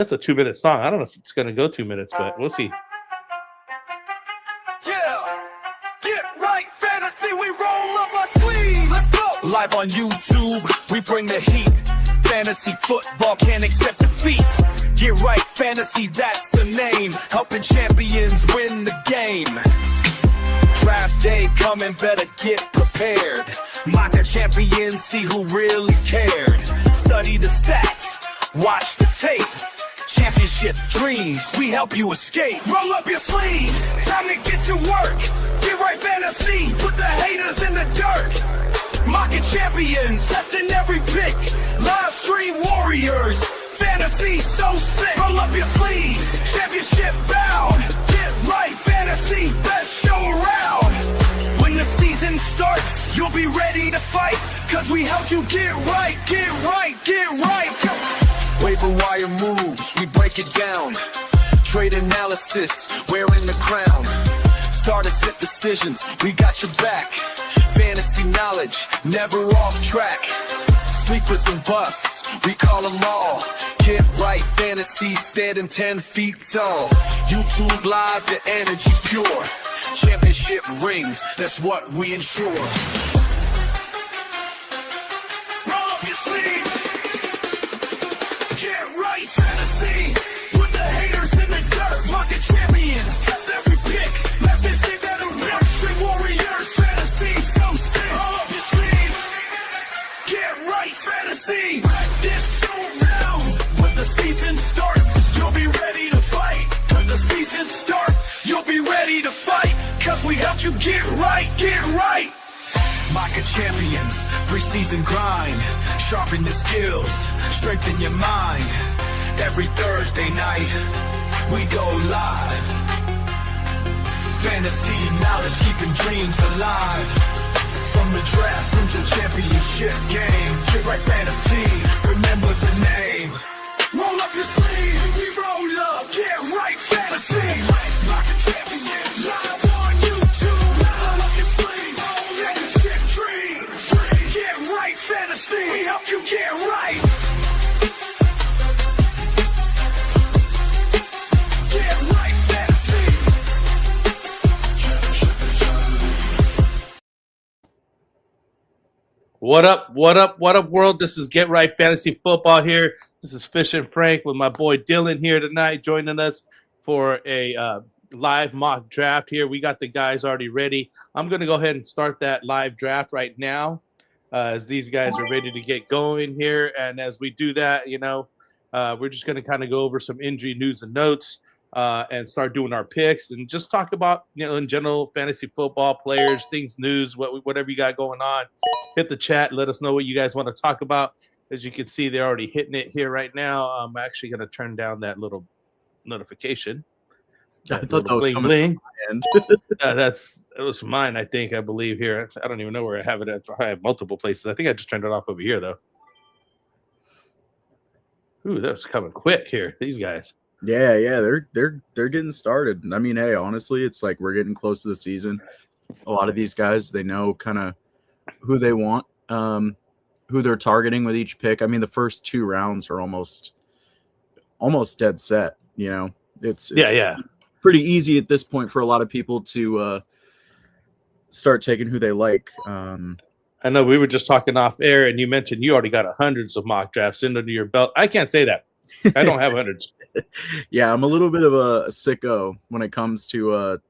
That's a 2-minute song. I don't know if it's going to go 2 minutes, but we'll see. Yeah, get right, fantasy, we roll up our sleeves. Let's go. Live on YouTube, we bring the heat. Fantasy football can't accept defeat. Get right, fantasy, that's the name. Helping champions win the game. Draft day coming, better get prepared. Mock the champions, see who really cared. Study the stats, watch the tape. Championship dreams, we help you escape. Roll up your sleeves, time to get to work. Get right, fantasy, put the haters in the dirt. Mocking champions, testing every pick. Live stream warriors, fantasy so sick. Roll up your sleeves, championship bound. Get right, fantasy, best show around. When the season starts, you'll be ready to fight. Cause we help you get right, get right, get right. Waiver wire moves, we break it down. Trade analysis, wearing the crown. Starter set decisions, we got your back. Fantasy knowledge, never off track. Sleepers and busts, we call them all. Get right, fantasy, standing 10 feet tall. YouTube live, the energy's pure. Championship rings, that's what we ensure. Roll up your sleeves. Get right, fantasy, with the haters in the dirt. Market champions, test every pick. Let's just say that a real street warriors, fantasy, so sick. Roll up your sleeves. Get right, fantasy. This show round. When the season starts, you'll be ready to fight. When the season starts, you'll be ready to fight. Cause we helped you get right, get right. Micah champions, preseason grind. Sharpen the skills, strengthen your mind. Every Thursday night, we go live. Fantasy knowledge, keeping dreams alive. From the draft room to championship game. Get right, fantasy, remember the name. Roll up your sleeves, we roll up. Get right, fantasy. Micah champions, live on YouTube. Roll up your sleeves, championship dream. Get right, fantasy, we help you get right. Get right, fantasy. What up, what up, what up, world? This is Get Right Fantasy Football here. This is FishnFrank with my boy Dylan here tonight, joining us for a live mock draft here. We got the guys already ready. I'm going to go ahead and start that live draft right now as these guys are ready to get going here. And as we do that, we're just going to kind of go over some injury news and notes and start doing our picks and just talk about, in general, fantasy football players, things, news, whatever you got going on. Hit the chat. Let us know what you guys want to talk about. As you can see, they're already hitting it here right now. I'm actually going to turn down that little notification. I thought that was bling, coming bling. It was mine, I believe here. I don't even know where I have it at. I have multiple places. I think I just turned it off over here, though. Ooh, that's coming quick here. These guys. Yeah, they're getting started. I mean, hey, honestly, it's like we're getting close to the season. A lot of these guys, they know kind of who they want, who they're targeting with each pick. I mean, the first 2 rounds are almost dead set. It's pretty easy at this point for a lot of people to start taking who they like. I know we were just talking off air, and you mentioned you already got hundreds of mock drafts under your belt. I can't say that. I don't have hundreds. Yeah, I'm a little bit of a sicko when it comes to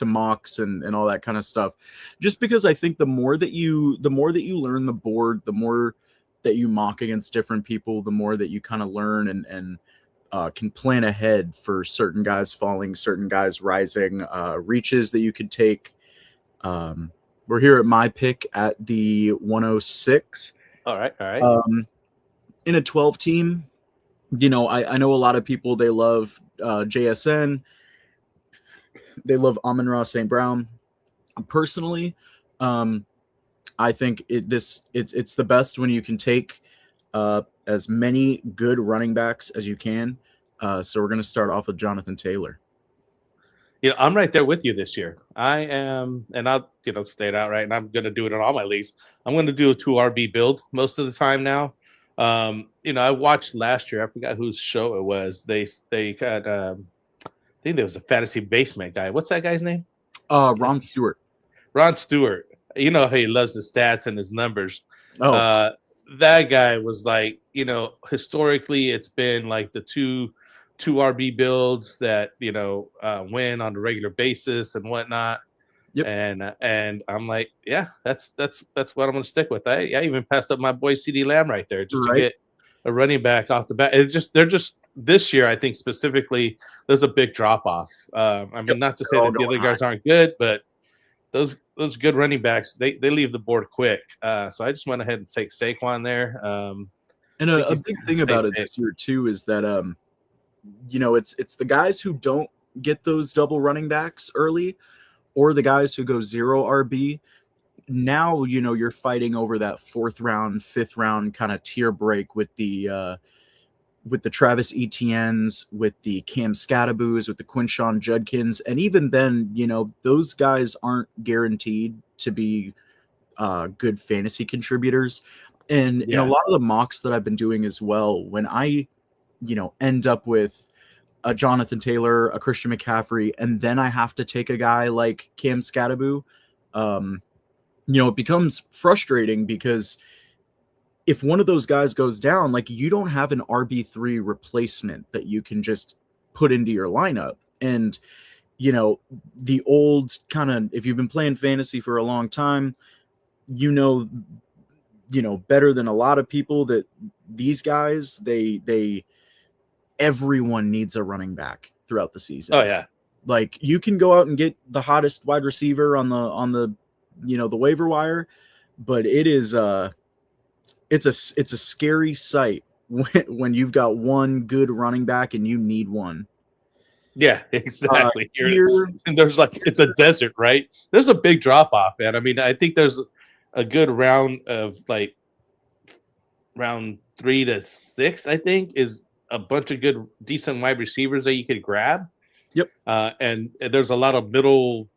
mocks and all that kind of stuff. Just because I think the more that you learn the board, the more that you mock against different people, the more that you kind of learn and can plan ahead for certain guys falling, certain guys rising, reaches that you could take. We're here at my pick at the 106. All right. In a 12 team, I know a lot of people, they love JSN. They love Amon-Ra St. Brown. Personally, I think it's the best when you can take as many good running backs as you can. So we're going to start off with Jonathan Taylor. I'm right there with you this year. I am, and I'll state out right, and I'm going to do it in all my leagues. I'm going to do a 2 RB build most of the time now. I watched last year. I forgot whose show it was. They got I think there was a fantasy basement guy. What's that guy's name? Ron Stewart. Ron Stewart. You know how he loves his stats and his numbers. Oh, That guy was like, historically it's been like the two RB builds that win on a regular basis and whatnot. Yep. And I'm like, yeah, that's what I'm gonna stick with. I even passed up my boy CD Lamb right there just to get a running back off the bat. They're just this year, I think specifically, there's a big drop off. I mean, not to say that the other guys aren't good, but those good running backs, they leave the board quick. So I just went ahead and take Saquon there. And a big thing about it this year too is that it's the guys who don't get those double running backs early, or the guys who go 0 RB. Now you're fighting over that 4th round, 5th round kind of tier break with the Travis Etiennes, with the Cam Scadaboos, with the Quinshawn Judkins, and even then, those guys aren't guaranteed to be good fantasy contributors. And in a lot of the mocks that I've been doing as well, when I, end up with a Jonathan Taylor, a Christian McCaffrey, and then I have to take a guy like Cam Scadaboo, it becomes frustrating because if one of those guys goes down, like, you don't have an RB3 replacement that you can just put into your lineup. And, the old kind of, if you've been playing fantasy for a long time, better than a lot of people that these guys, everyone needs a running back throughout the season. Oh yeah. Like, you can go out and get the hottest wide receiver on the the waiver wire, but it's a scary sight when you've got one good running back and you need one. Yeah, exactly. And there's it's a desert, right? There's a big drop off, man. I mean, I think there's a good round of round 3 to 6, I think, is a bunch of good, decent wide receivers that you could grab. Yep. And there's a lot of middle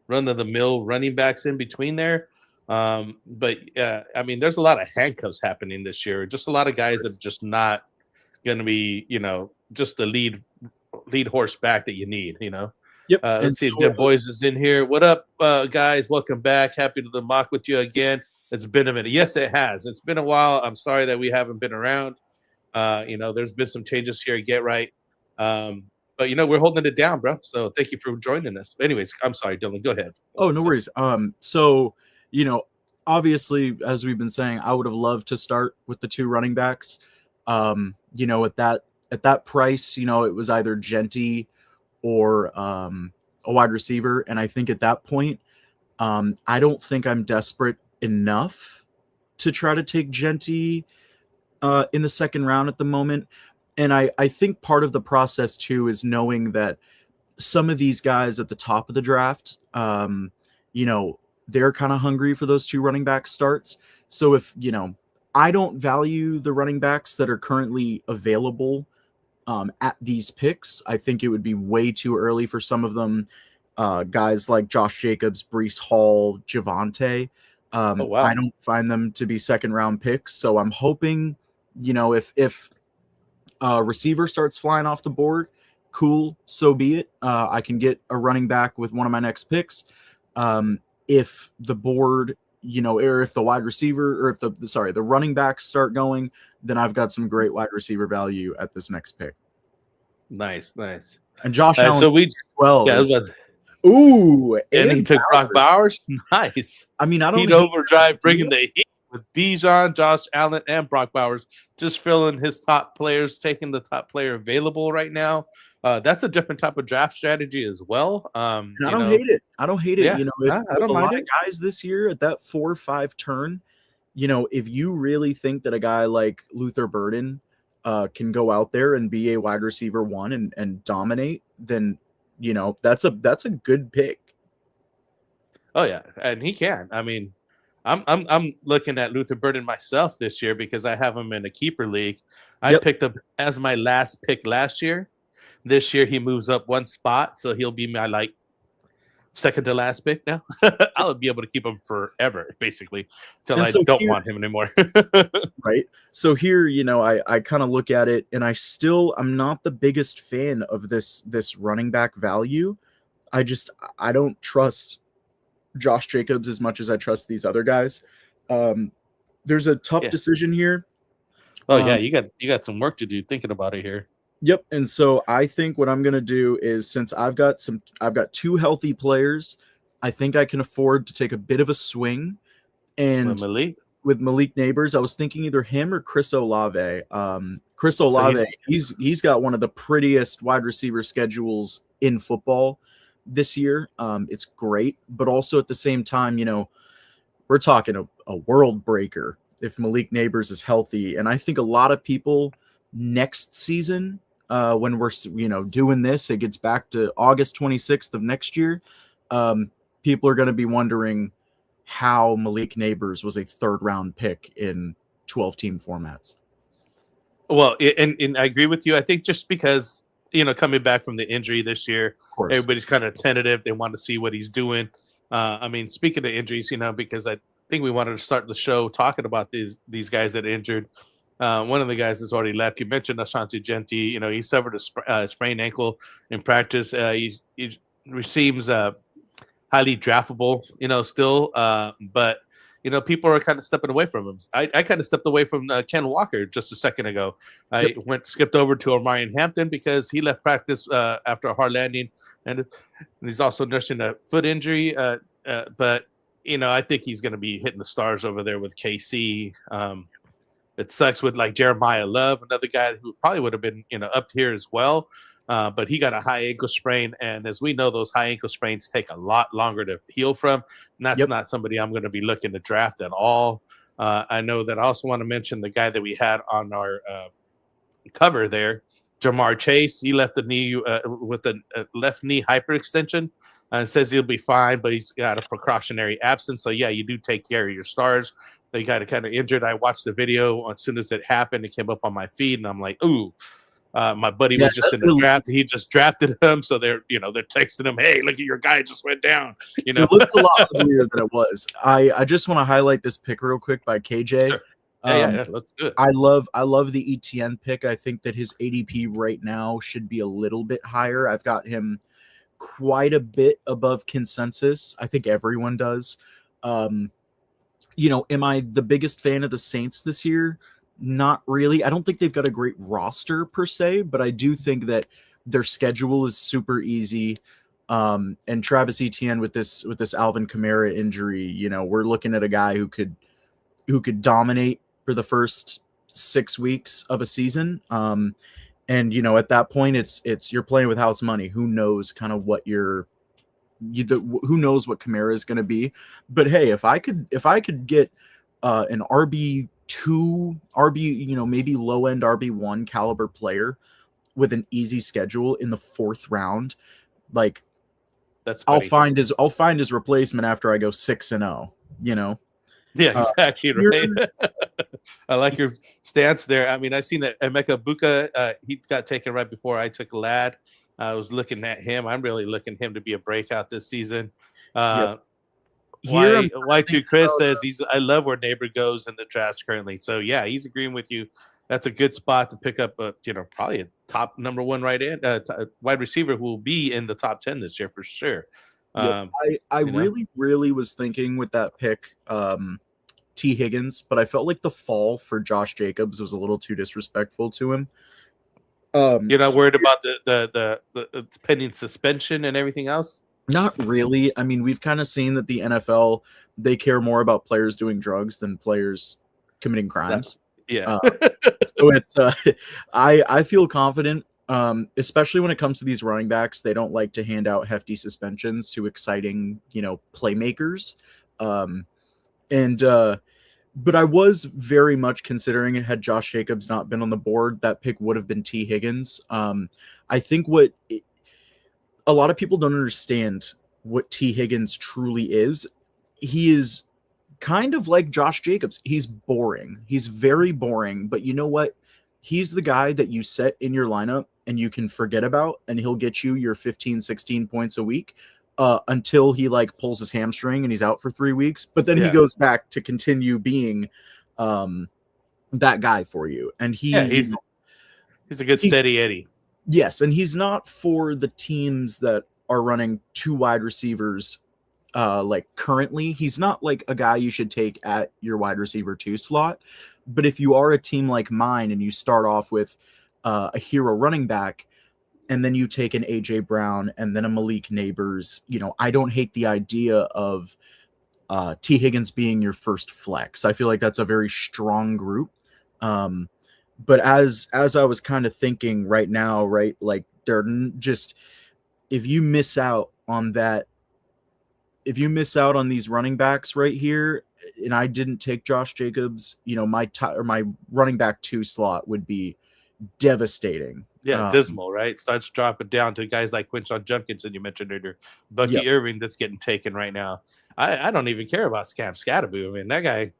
run-of-the-mill running backs in between there. But I mean, there's a lot of handcuffs happening this year. Just a lot of guys that are just not going to be, just the lead horse back that you need, Yep. Let's see if the boys is in here. What up, guys? Welcome back. Happy to mock with you again. It's been a minute. Yes, it has. It's been a while. I'm sorry that we haven't been around. There's been some changes here. Get right. But we're holding it down, bro. So thank you for joining us. Anyways, I'm sorry, Dylan. Go ahead. Oh, no worries. So obviously, as we've been saying, I would have loved to start with the 2 running backs. At that price, it was either Genty or a wide receiver, and I think at that point, I don't think I'm desperate enough to try to take Genty in the 2nd round at the moment. And I think part of the process too is knowing that some of these guys at the top of the draft, they're kind of hungry for those 2 running back starts. So if, I don't value the running backs that are currently available at these picks, I think it would be way too early for some of them. Guys like Josh Jacobs, Breece Hall, Javonte. Oh, wow. I don't find them to be 2nd round picks. So I'm hoping, if receiver starts flying off the board, cool, so be it. I can get a running back with one of my next picks. If the board, or if the wide receiver, or if the running backs start going, then I've got some great wide receiver value at this next pick. Nice. And Josh Allen, so we 12. Yeah, Ooh, and he took Brock Bowers. Nice. I mean, I don't Heat overdrive, bringing the heat with Bijan, Josh Allen, and Brock Bowers, just filling his top players, taking the top player available right now. That's a different type of draft strategy as well. And I don't hate it. I don't hate it. Yeah, If I don't a mind lot it. of guys this year at that 4 or 5 turn, if you really think that a guy like Luther Burden can go out there and be a wide receiver 1 and dominate, then that's a good pick. Oh yeah, and he can. I mean, I'm looking at Luther Burden myself this year because I have him in a keeper league. I picked him as my last pick last year. This year he moves up 1 spot, so he'll be my second to last pick now. I'll be able to keep him forever, basically, till And I so don't here, want him anymore. right? So here, I kind of look at it, and I'm not the biggest fan of this running back value. I don't trust Josh Jacobs as much as I trust these other guys. There's a tough Yeah. decision here. Oh yeah, you got some work to do thinking about it here. Yep. And so I think what I'm gonna do is, since I've got two healthy players, I think I can afford to take a bit of a swing. And Malik. with Malik Neighbors, I was thinking either him or Chris Olave. Chris Olave, he's got one of the prettiest wide receiver schedules in football this year. It's great, but also at the same time, we're talking a world breaker if Malik Neighbors is healthy. And I think a lot of people next season, when we're doing this, it gets back to August 26th of next year. People are going to be wondering how Malik Neighbors was a third round pick in 12-team formats. Well, and I agree with you. I think just because, coming back from the injury this year, everybody's kind of tentative. They want to see what he's doing. I mean, speaking of injuries, because I think we wanted to start the show talking about these guys that are injured. One of the guys that's already left. You mentioned Ashanti Genti. He suffered a sprained ankle in practice. He seems highly draftable, still. But, people are kind of stepping away from him. I kind of stepped away from Ken Walker just a second ago. I skipped over to Omarion Hampton because he left practice after a hard landing. And he's also nursing a foot injury. But, I think he's going to be hitting the stars over there with KC. It sucks with like Jeremiah Love, another guy who probably would have been, up here as well. But he got a high ankle sprain. And as we know, those high ankle sprains take a lot longer to heal from. And that's not somebody I'm going to be looking to draft at all. I know that I also want to mention the guy that we had on our cover there, Jamar Chase. He left the knee with a left knee hyperextension. And says he'll be fine, but he's got a precautionary absence. So, yeah, you do take care of your stars. They got kind of injured. I watched the video as soon as it happened. It came up on my feed, and I'm like, ooh. My buddy was just in the draft. He just drafted him, so they're texting him, "Hey, look at your guy just went down." It looked a lot uglier than it was. I just want to highlight this pick real quick by KJ. Sure. Yeah, let's do it. I love the ETN pick. I think that his ADP right now should be a little bit higher. I've got him quite a bit above consensus. I think everyone does. Am I the biggest fan of the Saints this year? Not really. I don't think they've got a great roster per se, but I do think that their schedule is super easy. And Travis Etienne with this Alvin Kamara injury, we're looking at a guy who could dominate for the first 6 weeks of a season. And at that point, it's you're playing with house money. Who knows kind of what who knows what Kamara is going to be. But hey, if I could get an RB2, maybe low end RB1 caliber player with an easy schedule in the 4th round, like I'll find his replacement after I go 6-0. Yeah, exactly. Right. I like your stance there. I mean, I seen that Emeka Buka, he got taken right before I took Ladd. I was looking at him. I'm really looking at him to be a breakout this season. Y2 Chris says I love where Neighbor goes in the drafts currently. So yeah, he's agreeing with you. That's a good spot to pick up probably a top number one wide receiver who will be in the top 10 this year for sure. I really was thinking with that pick, T. Higgins, but I felt like the fall for Josh Jacobs was a little too disrespectful to him. You're not worried about the pending suspension and everything else? Not really. I mean, we've kind of seen that the NFL, they care more about players doing drugs than players committing crimes. Yeah. So it's I feel confident, especially when it comes to these running backs. They don't like to hand out hefty suspensions to exciting, playmakers. But I was very much considering, had Josh Jacobs not been on the board, that pick would have been T. Higgins. I think a lot of people don't understand what T. Higgins truly is. He is kind of like Josh Jacobs. He's boring. He's very boring, but you know what? He's the guy that you set in your lineup and you can forget about, and he'll get you your 15, 16 points a week. until he like pulls his hamstring and he's out for 3 weeks. But then he Yeah. goes back to continue being that guy for you. And He's a good steady Eddie. Yes, and he's not for the teams that are running 2 wide receivers. Like currently, he's not like a guy you should take at your wide receiver 2 slot. But if you are a team like mine and you start off with a hero running back, and then you take an AJ Brown and then a Malik Neighbors, I don't hate the idea of T Higgins being your first flex. I feel like that's a very strong group. But as I was kind of thinking right now, right, like they're just, if you miss out on these running backs right here, and I didn't take Josh Jacobs, my running back 2 slot would be devastating. Yeah, dismal, right? Starts dropping down to guys like Quinshon Judkins, and you mentioned earlier, Bucky Irving that's getting taken right now. I don't even care about Scam Scatterboo. I mean, that guy,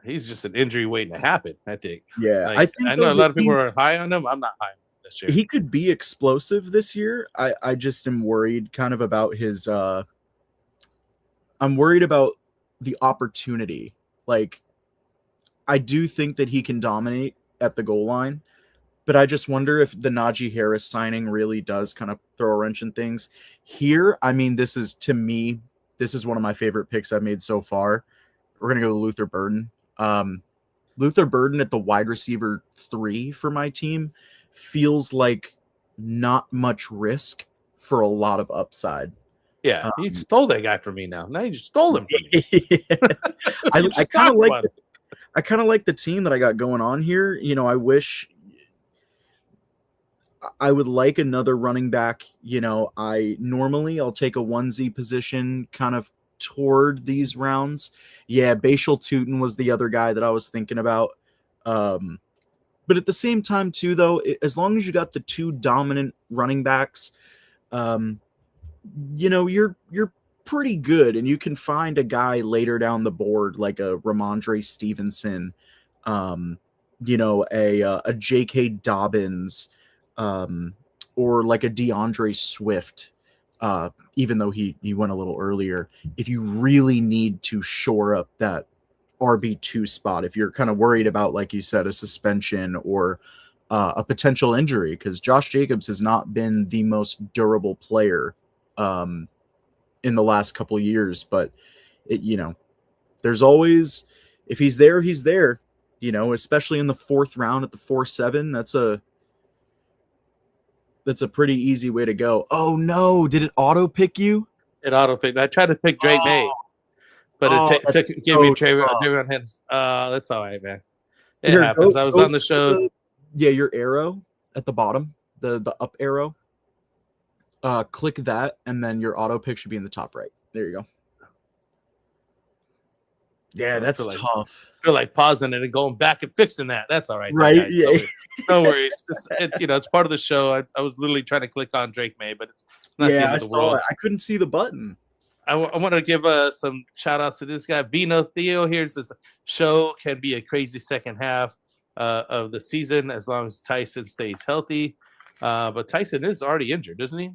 he's just an injury waiting to happen, I think. Yeah, like, I know a lot of people are high on him. I'm not high on him this year. He could be explosive this year. I just am worried kind of about his I'm worried about the opportunity. Like, I do think that he can dominate at the goal line, but I just wonder if the Najee Harris signing really does kind of throw a wrench in things. Here, I mean, this is one of my favorite picks I've made so far. We're going to go to Luther Burden. Luther Burden at the wide receiver 3 for my team feels like not much risk for a lot of upside. Yeah, he stole that guy from me now. Now he just stole him from me. I kind of like the team that I got going on here. I wish I would like another running back. I'll take a onesie position kind of toward these rounds. Yeah, Bashal Tootin was the other guy that I was thinking about. But at the same time too, though, as long as you got the 2 dominant running backs, you're pretty good, and you can find a guy later down the board like a Ramondre Stevenson, a J.K. Dobbins, or like a DeAndre Swift, even though he went a little earlier. If you really need to shore up that RB2 spot, if you're kind of worried about, like you said, a suspension or a potential injury, because Josh Jacobs has not been the most durable player in the last couple of years, but there's always, if he's there, he's there, especially in the 4th round at the 4-7, that's a pretty easy way to go. Oh no, did it auto pick you? It auto picked. I tried to pick Drake May, but it gave me Trayvon Henderson. That's all right, man. It happens. I was on the show. Your arrow at the bottom, the up arrow. Click that, and then your auto pick should be in the top right. There you go. Yeah, that's tough. I feel like pausing it and going back and fixing that. That's all right. Right? Yeah. No worries. It's part of the show. I was literally trying to click on Drake May, but it's not the end of the world. I couldn't see the button. I want to give some shout outs to this guy, Vino Theo. Here says, show can be a crazy second half of the season as long as Tyson stays healthy. But Tyson is already injured, isn't he?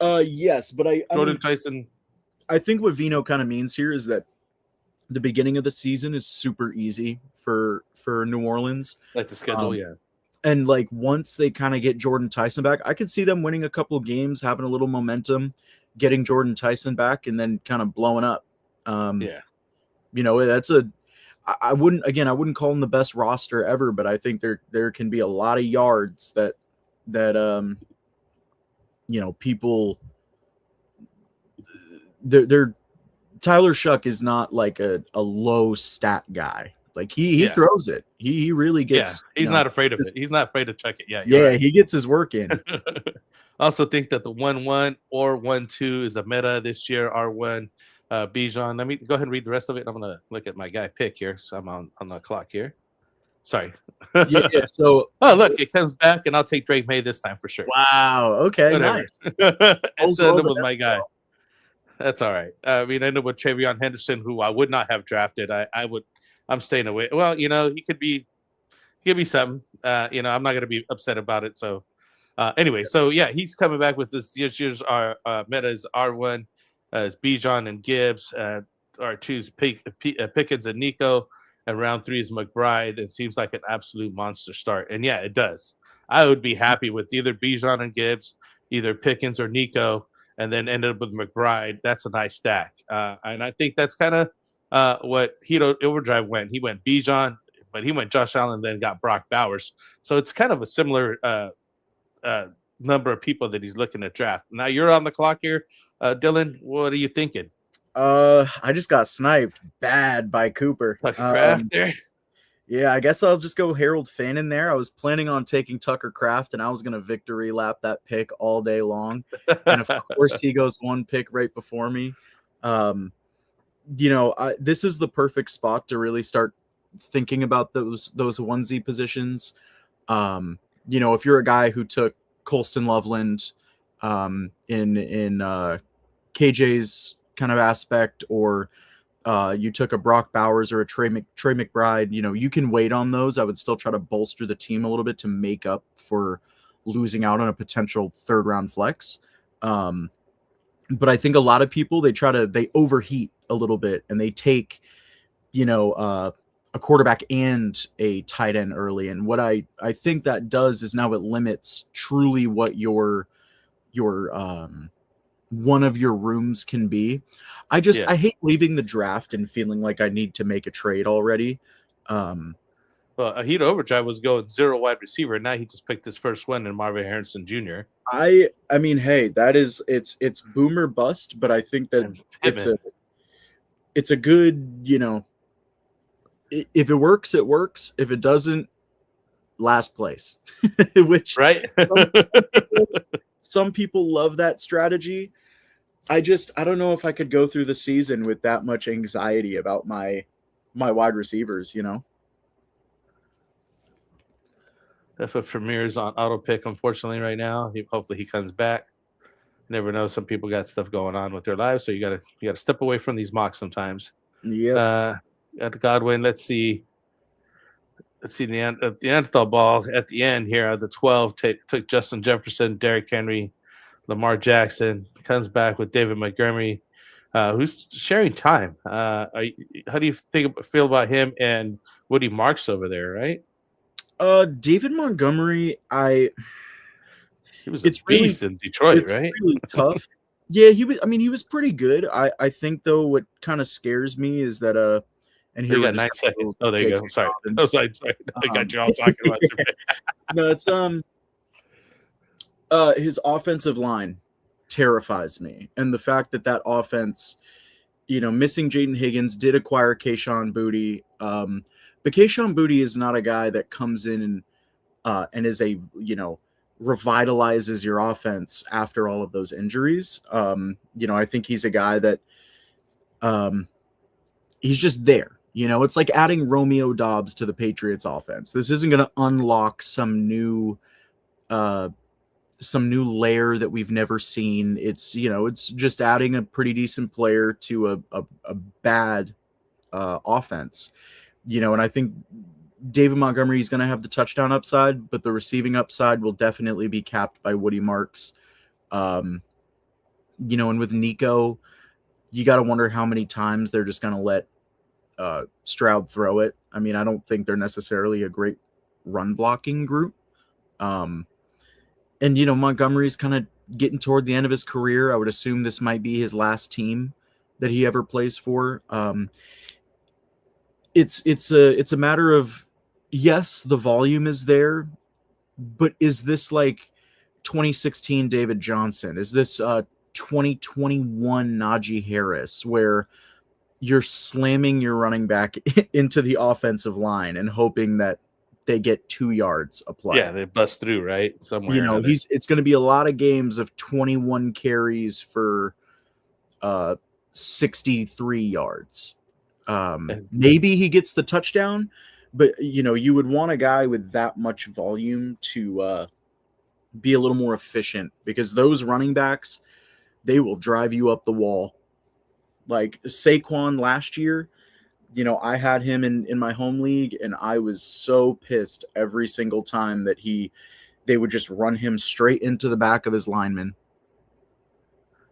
Yes, but Tyson. I think what Vino kind of means here is that the beginning of the season is super easy for New Orleans. Like the schedule, yeah. And like once they kind of get Jordan Tyson back, I could see them winning a couple of games, having a little momentum, getting Jordan Tyson back, and then kind of blowing up. That's I wouldn't call them the best roster ever, but I think there can be a lot of yards that people, they're Tyler Shuck is not like a low stat guy. Like he throws it. He really gets. Yeah, he's not afraid of it. He's not afraid to check it. Yeah. Yeah, right. He gets his work in. I also think that the 1-1 or 1-2 is a meta this year. R1 Bijan. Let me go ahead and read the rest of it. I'm gonna look at my guy pick here. So I'm on the clock here. Sorry. Yeah. So look, it comes back, and I'll take Drake May this time for sure. Wow. Okay. Whatever. Nice. It's with my guy. That's all right. I mean, I ended up with Trayvon Henderson, who I would not have drafted. I'm staying away. Well, he could be something. I'm not going to be upset about it. So Anyway, so yeah, he's coming back with this year's meta is R1, is Bijan and Gibbs. R2 is Pickens and Nico, and round 3 is McBride. It seems like an absolute monster start, and yeah, it does. I would be happy with either Bijan and Gibbs, either Pickens or Nico, and then ended up with McBride. That's a nice stack, and I think that's kind of what Heat Overdrive went. He went Bijan, but he went Josh Allen, then got Brock Bowers. So it's kind of a similar number of people that he's looking to draft. Now you're on the clock here, Dylan. What are you thinking? I just got sniped bad by Cooper. Tucker Kraft there. Yeah, I guess I'll just go Harold Finn in there. I was planning on taking Tucker Kraft, and I was going to victory lap that pick all day long. And of course, he goes one pick right before me. This is the perfect spot to really start thinking about those onesie positions. If you're a guy who took Colston Loveland in KJ's kind of aspect, or you took a Brock Bowers or a Trey McBride, you can wait on those. I would still try to bolster the team a little bit to make up for losing out on a potential third round flex. But I think a lot of people, they overheat a little bit, and they take, a quarterback and a tight end early. And what I think that does is now it limits truly what your one of your rooms can be. I hate leaving the draft and feeling like I need to make a trade already. Well, Heat Overdrive was going 0 wide receiver, and now he just picked his first one in Marvin Harrison Jr. I mean, hey, it's boomer bust, but I think that it's a good, if it works, it works. If it doesn't, last place. Which right. Some people love that strategy. I don't know if I could go through the season with that much anxiety about my wide receivers, That's what Premier's on auto pick, unfortunately, right now. Hopefully he comes back. Never know. Some people got stuff going on with their lives, so you gotta step away from these mocks sometimes. Yeah. At Godwin, let's see the Neanderthal ball at the end here. At the 12, took Justin Jefferson, Derrick Henry, Lamar Jackson. Comes back with David Montgomery, who's sharing time. How do you feel about him and Woody Marks over there? Right. David Montgomery, he was a beast in Detroit, right? Really tough. Yeah, he was pretty good. I think though what kind of scares me is that and here you got 9 seconds. Oh, there you go. Sorry. Sorry. I got you all talking about it. No, it's his offensive line terrifies me. And the fact that offense, missing Jaden Higgins, did acquire Kayshon Boutte. But Kayshon Boutte is not a guy that comes in and is revitalizes your offense after all of those injuries. I think he's a guy that he's just there. It's like adding Romeo Doubs to the Patriots offense. This isn't going to unlock some new layer that we've never seen. It's just adding a pretty decent player to a bad offense. And I think David Montgomery is going to have the touchdown upside, but the receiving upside will definitely be capped by Woody Marks. And with Nico, you got to wonder how many times they're just going to let Stroud throw it. I mean, I don't think they're necessarily a great run blocking group. And Montgomery's kind of getting toward the end of his career. I would assume this might be his last team that he ever plays for. It's a matter of, yes, the volume is there, but is this like 2016 David Johnson? Is this 2021 Najee Harris, where you're slamming your running back into the offensive line and hoping that they get 2 yards a play? Yeah, they bust through, right? Somewhere. It's going to be a lot of games of 21 carries for 63 yards. Maybe he gets the touchdown, but you would want a guy with that much volume to be a little more efficient, because those running backs, they will drive you up the wall. Like Saquon last year, I had him in my home league, and I was so pissed every single time that he they would just run him straight into the back of his lineman.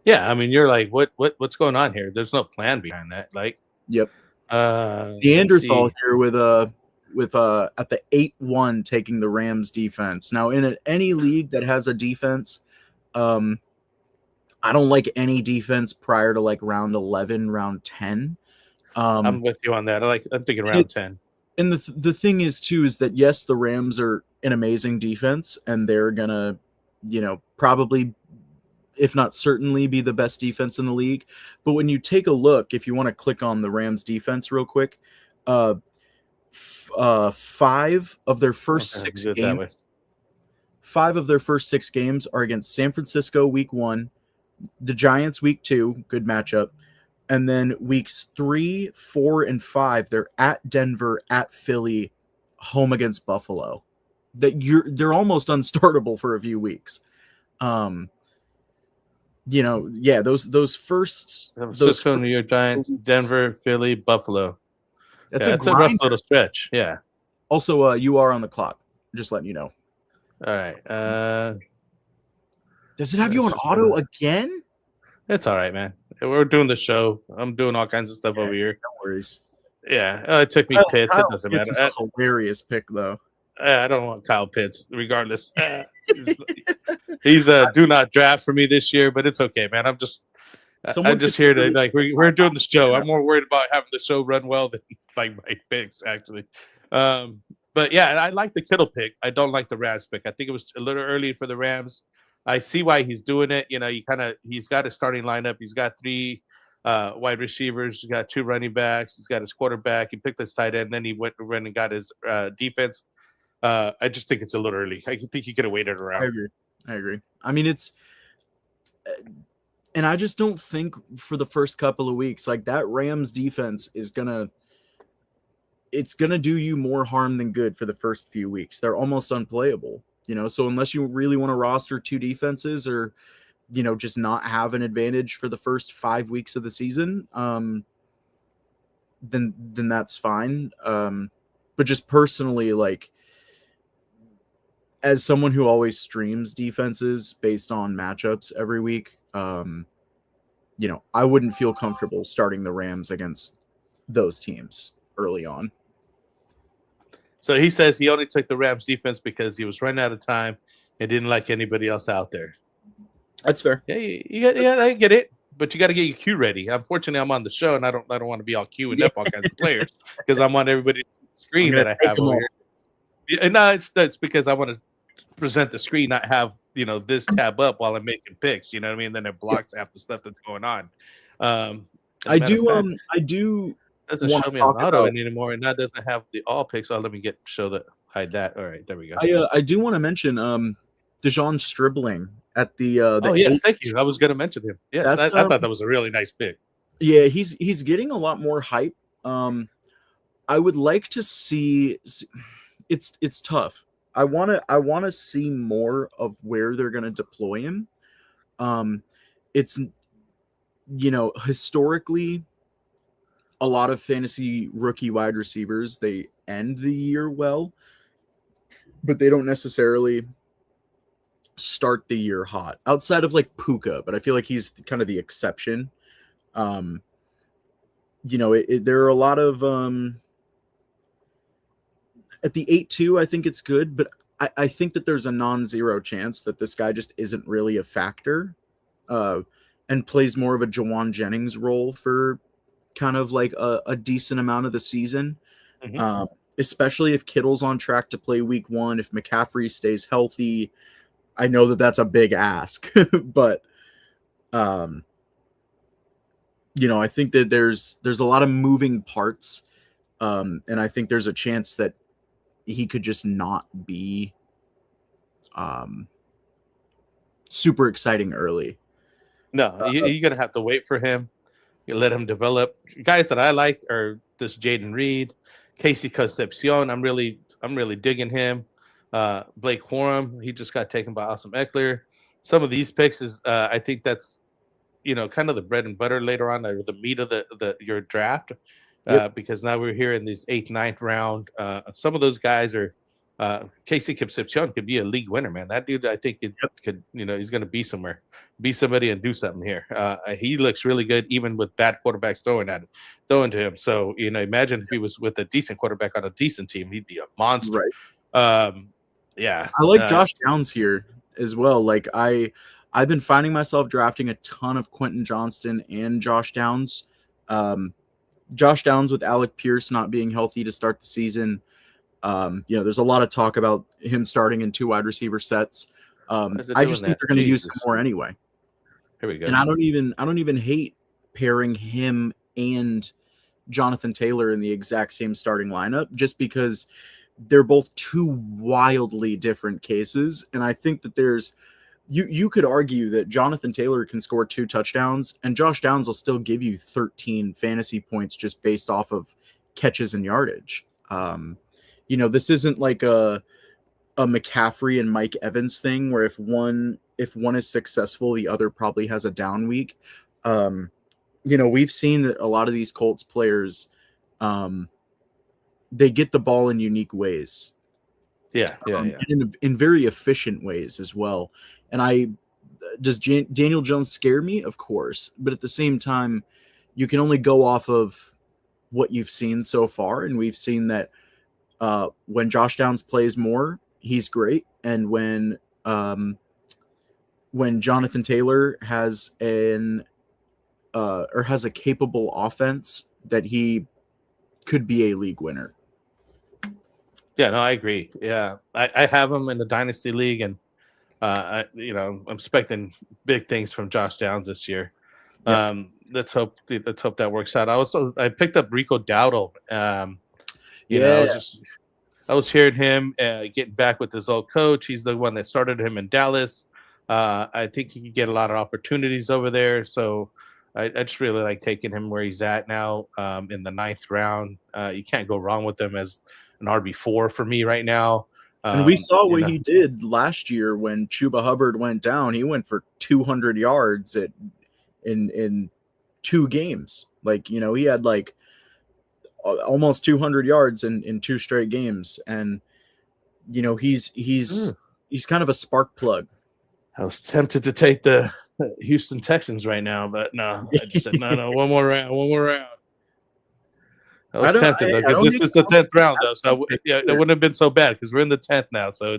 Yeah, I mean, you're like, what's going on here? There's no plan behind that. Like, Yep. let's Neanderthal see. here with at the 8-1 taking the Rams defense. Now in any league that has a defense, I don't like any defense prior to like round 11, round 10. I'm with you on that. I'm thinking round 10. And the thing is too is that yes, the Rams are an amazing defense and they're gonna, probably, if not certainly, be the best defense in the league. But when you take a look, if you want to click on the Rams defense real quick, 5 of their first 6 games, 5 of their first 6 games are against San Francisco week 1, the Giants week 2, good matchup, and then weeks 3, 4, and 5 they're at Denver, at Philly, home against Buffalo. They're almost unstartable for a few weeks. Those first Cisco, New York Giants, Denver, Philly, Buffalo. That's a rough little stretch. Yeah. Also, you are on the clock. Just letting you know. All right. Does it have you on auto again? It's all right, man. We're doing the show. I'm doing all kinds of stuff over here. No worries. Yeah, it took me Pitts. It doesn't matter. It's a hilarious pick, though. I don't want Kyle Pitts, regardless. He's a do not draft for me this year, but it's okay, man. I'm just here to like we're doing the show. I'm more worried about having the show run well than like my picks, actually. But yeah, I like the Kittle pick. I don't like the Rams pick. I think it was a little early for the Rams. I see why he's doing it. He's got a starting lineup. He's got 3 wide receivers. He's got 2 running backs. He's got his quarterback. He picked his tight end. Then he went and got his defense. I just think it's a little early. I think he could have waited around. I agree. I mean, and I just don't think for the first couple of weeks, like that Rams defense it's gonna do you more harm than good for the first few weeks. They're almost unplayable, so unless you really want to roster 2 defenses or, just not have an advantage for the first 5 weeks of the season, then that's fine. But just personally, like, as someone who always streams defenses based on matchups every week, I wouldn't feel comfortable starting the Rams against those teams early on. So he says he only took the Rams defense because he was running out of time and didn't like anybody else out there. That's fair. Yeah, I get it. But you got to get your queue ready. Unfortunately, I'm on the show and I don't want to be all queuing up all kinds of players because I want everybody to screen that I have over here. Yeah, no, it's because I want to present the screen, not have this tab up while I'm making picks. You know what I mean? Then it blocks half the stuff that's going on. I do. Doesn't show me an auto anymore, and that doesn't have the all picks. Oh, let me hide that. All right, there we go. I do want to mention Dejon Stribling at the yes, thank you. I was going to mention him. Yes, I thought that was a really nice pick. Yeah, he's getting a lot more hype. I would like to see. It's tough. I want to see more of where they're going to deploy him. It's historically, a lot of fantasy rookie wide receivers, they end the year well, but they don't necessarily start the year hot outside of like Puka, but I feel like he's kind of the exception. There are a lot of at the 8-2, I think it's good, but I think that there's a non-zero chance that this guy just isn't really a factor and plays more of a Jawan Jennings role for kind of like a decent amount of the season, especially if Kittle's on track to play week 1, if McCaffrey stays healthy. I know that that's a big ask, but I think that there's a lot of moving parts, and I think there's a chance that he could just not be super exciting early. No, you're gonna have to wait for him. You let him develop. Guys that I like are this Jaden Reed, Casey Concepcion. I'm really digging him. Blake Corum, he just got taken by Austin Eckler. Some of these picks is I think that's kind of the bread and butter later on, or the meat of your draft. Because now we're here in this 8th, 9th round. Some of those guys are Casey Concepcion could be a league winner, man. That dude, I think, could he's going to be somewhere, be somebody, and do something here. He looks really good, even with bad quarterbacks throwing to him. So imagine if he was with a decent quarterback on a decent team, he'd be a monster. Right. Yeah, I like Josh Downs here as well. Like I've been finding myself drafting a ton of Quentin Johnston and Josh Downs. Josh Downs with Alec Pierce not being healthy to start the season. There's a lot of talk about him starting in 2 wide receiver sets. I just think they're going to use some more anyway. Here we go. And I don't even hate pairing him and Jonathan Taylor in the exact same starting lineup, just because they're both 2 wildly different cases. And I think that you could argue that Jonathan Taylor can score 2 touchdowns and Josh Downs will still give you 13 fantasy points just based off of catches and yardage. This isn't like a McCaffrey and Mike Evans thing where if one is successful, the other probably has a down week. We've seen that a lot of these Colts players, they get the ball in unique ways. Yeah. In very efficient ways as well. And does Daniel Jones scare me? Of course. But at the same time, you can only go off of what you've seen so far. And we've seen that when Josh Downs plays more, he's great. And when Jonathan Taylor has has a capable offense, that he could be a league winner. Yeah, no, I agree. Yeah, I have him in the Dynasty League, and I'm expecting big things from Josh Downs this year. Yeah. Let's hope that works out. I picked up Rico Dowdle. I was hearing him getting back with his old coach. He's the one that started him in Dallas. I think he could get a lot of opportunities over there. So I just really like taking him where he's at now in the 9th round. You can't go wrong with him as an RB4 for me right now. And we saw what he did last year when Chuba Hubbard went down. He went for 200 yards in 2 games. Like, he had like almost 200 yards in 2 straight games. And, he's kind of a spark plug. I was tempted to take the Houston Texans right now, but no, I just said, no, one more round. I was tempted because this is the 10th round, though. So it wouldn't have been so bad because we're in the 10th now. So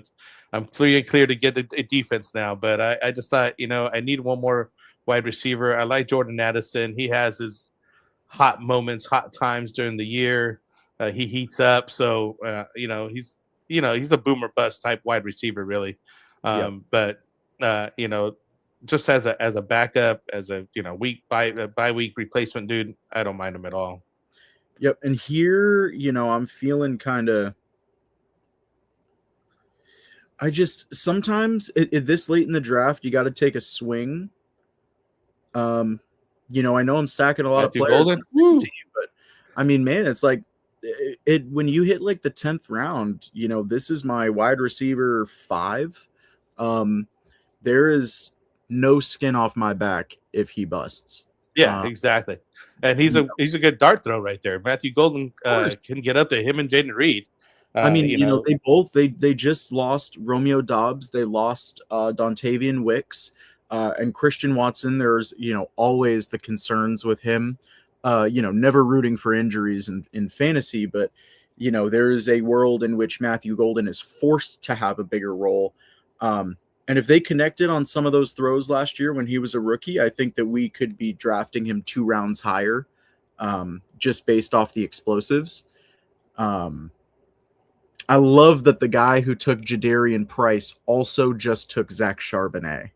I'm clear to get a defense now. But I just thought, I need one more wide receiver. I like Jordan Addison. He has his hot moments, hot times during the year. He heats up. So he's a boomer bust type wide receiver, really. But just as a backup, as a week by week replacement dude, I don't mind him at all. Yep. And here, I'm feeling kind of, sometimes this late in the draft, you got to take a swing. I know I'm stacking a lot of players on the same team, but I mean, man, it's like when you hit like the 10th round, this is my wide receiver 5. There is no skin off my back if he busts. Yeah, exactly. And he's a good dart throw right there. Matthew Golden can get up to him and Jaden Reed. They just lost Romeo Dobbs. They lost Dontavian Wicks and Christian Watson. There's always the concerns with him. Never rooting for injuries in fantasy, but there is a world in which Matthew Golden is forced to have a bigger role. And if they connected on some of those throws last year when he was a rookie, I think that we could be drafting him 2 rounds higher, just based off the explosives. I love that the guy who took Jadarian Price also just took Zach Charbonnet.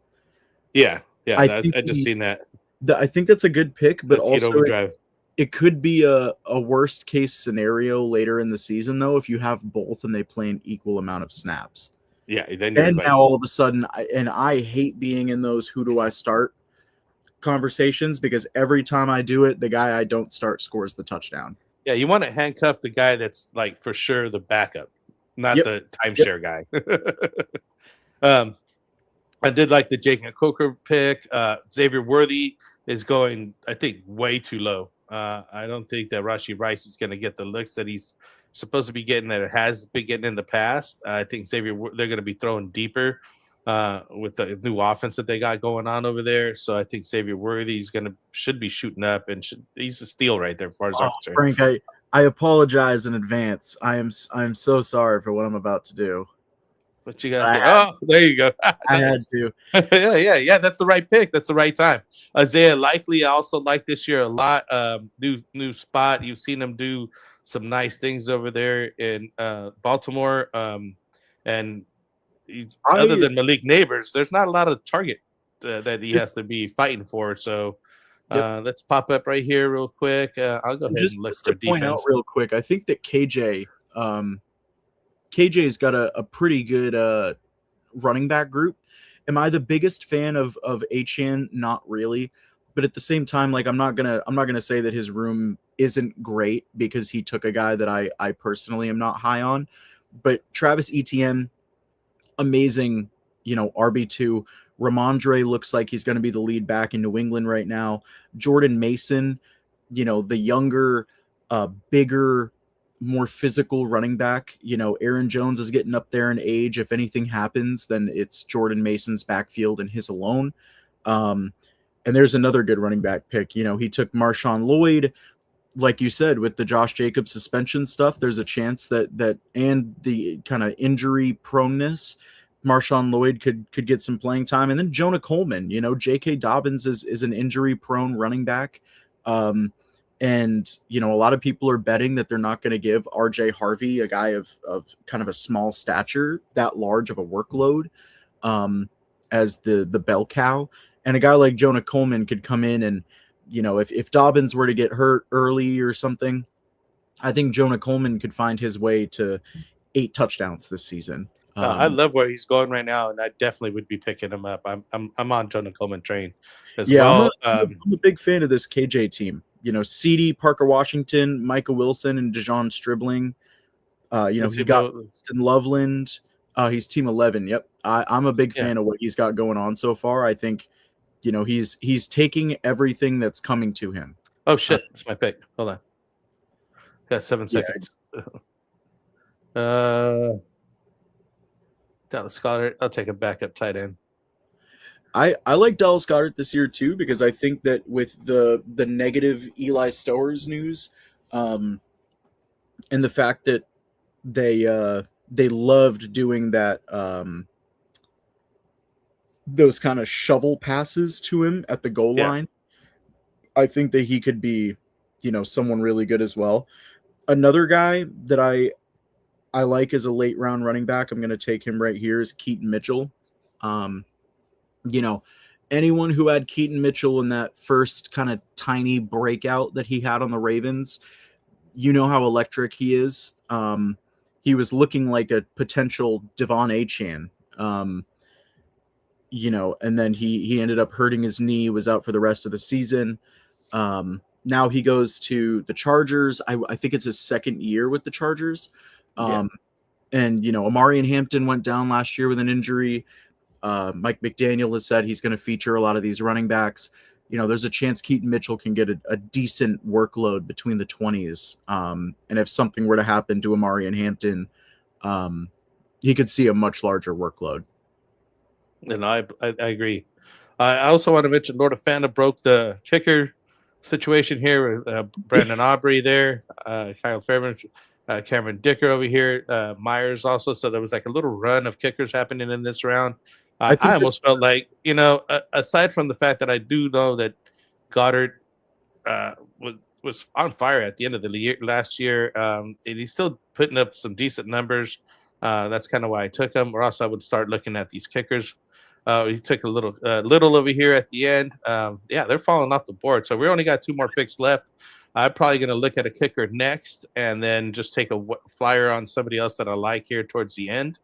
Yeah, I just seen that. I think that's a good pick, but also it could be a worst case scenario later in the season, though, if you have both and they play an equal amount of snaps. Yeah, and now all of a sudden, I hate being in those who do I start conversations because every time I do it, the guy I don't start scores the touchdown. Yeah, you want to handcuff the guy that's like for sure the backup, not the timeshare guy. I did like the Jake Coker pick. Xavier Worthy is going, I think, way too low. I don't think that Rashee Rice is going to get the looks that he's supposed to be getting that it has been getting in the past. I think they're going to be throwing deeper with the new offense that they got going on over there. So I think Xavier Worthy should be shooting up, and he's a steal right there as far as I'm concerned. Frank, I apologize in advance. I'm so sorry for what I'm about to do. What you got there? Oh, there you go. I had to. yeah. That's the right pick. That's the right time. Isaiah Likely, I also like this year a lot. New spot. You've seen him do some nice things over there in Baltimore. And other than Malik Neighbors, there's not a lot of target that he has to be fighting for. So let's pop up right here real quick. I'll go ahead and look for defense. Point out real quick, I think that KJ's got a pretty good running back group. Am I the biggest fan of Achane? Not really, but at the same time, like I'm not gonna say that his room isn't great because he took a guy that I personally am not high on. But Travis Etienne, amazing, RB2. Ramondre looks like he's going to be the lead back in New England right now. Jordan Mason, the younger, bigger, more physical running back. Aaron Jones is getting up there in age. If anything happens, then it's Jordan Mason's backfield and his alone. And there's another good running back pick. He took Marshawn Lloyd. Like you said, with the Josh Jacobs suspension stuff, there's a chance that and the kind of injury proneness, Marshawn Lloyd could get some playing time. And then Jonah Coleman, J.K. Dobbins is an injury-prone running back. And, a lot of people are betting that they're not going to give R.J. Harvey, a guy of kind of a small stature, that large of a workload as the bell cow. And a guy like Jonah Coleman could come in and, if Dobbins were to get hurt early or something, I think Jonah Coleman could find his way to 8 touchdowns this season. I love where he's going right now, and I definitely would be picking him up. I'm on Jonah Coleman train as well. I'm a big fan of this KJ team. CD, Parker Washington, Micah Wilson, and Dejon Stribling. He got Austin Loveland. He's team 11. Yep, I'm a big fan of what he's got going on so far. I think, he's taking everything that's coming to him. Oh shit, that's my pick. Hold on, got 7 seconds. Dallas Goedert. I'll take a backup tight end. I like Dallas Goedert this year too, because I think that with the negative Eli Stowers news, and the fact that they loved doing that those kind of shovel passes to him at the goal line, I think that he could be, someone really good as well. Another guy that I like as a late round running back, I'm going to take him right here, is Keaton Mitchell. Anyone who had Keaton Mitchell in that first kind of tiny breakout that he had on the Ravens, how electric he is. He was looking like a potential Devon Achane, and then he ended up hurting his knee, was out for the rest of the season. Now he goes to the Chargers. I think it's his second year with the Chargers. And, Amarian Hampton went down last year with an injury. Mike McDaniel has said he's going to feature a lot of these running backs. There's a chance Keaton Mitchell can get a decent workload between the 20s. And if something were to happen to Amarian Hampton, he could see a much larger workload. And I agree. I also want to mention Lord Fanta broke the kicker situation here with Brandon Aubrey there, Kyle Fairman, Cameron Dicker over here, Myers also. So there was like a little run of kickers happening in this round. I almost felt like, aside from the fact that I do know that Goddard was on fire at the end of the year last year, and he's still putting up some decent numbers. That's kind of why I took him, or else I would start looking at these kickers. He took a little over here at the end. They're falling off the board. So we only got 2 more picks left. I'm probably going to look at a kicker next, and then just take a flyer on somebody else that I like here towards the end.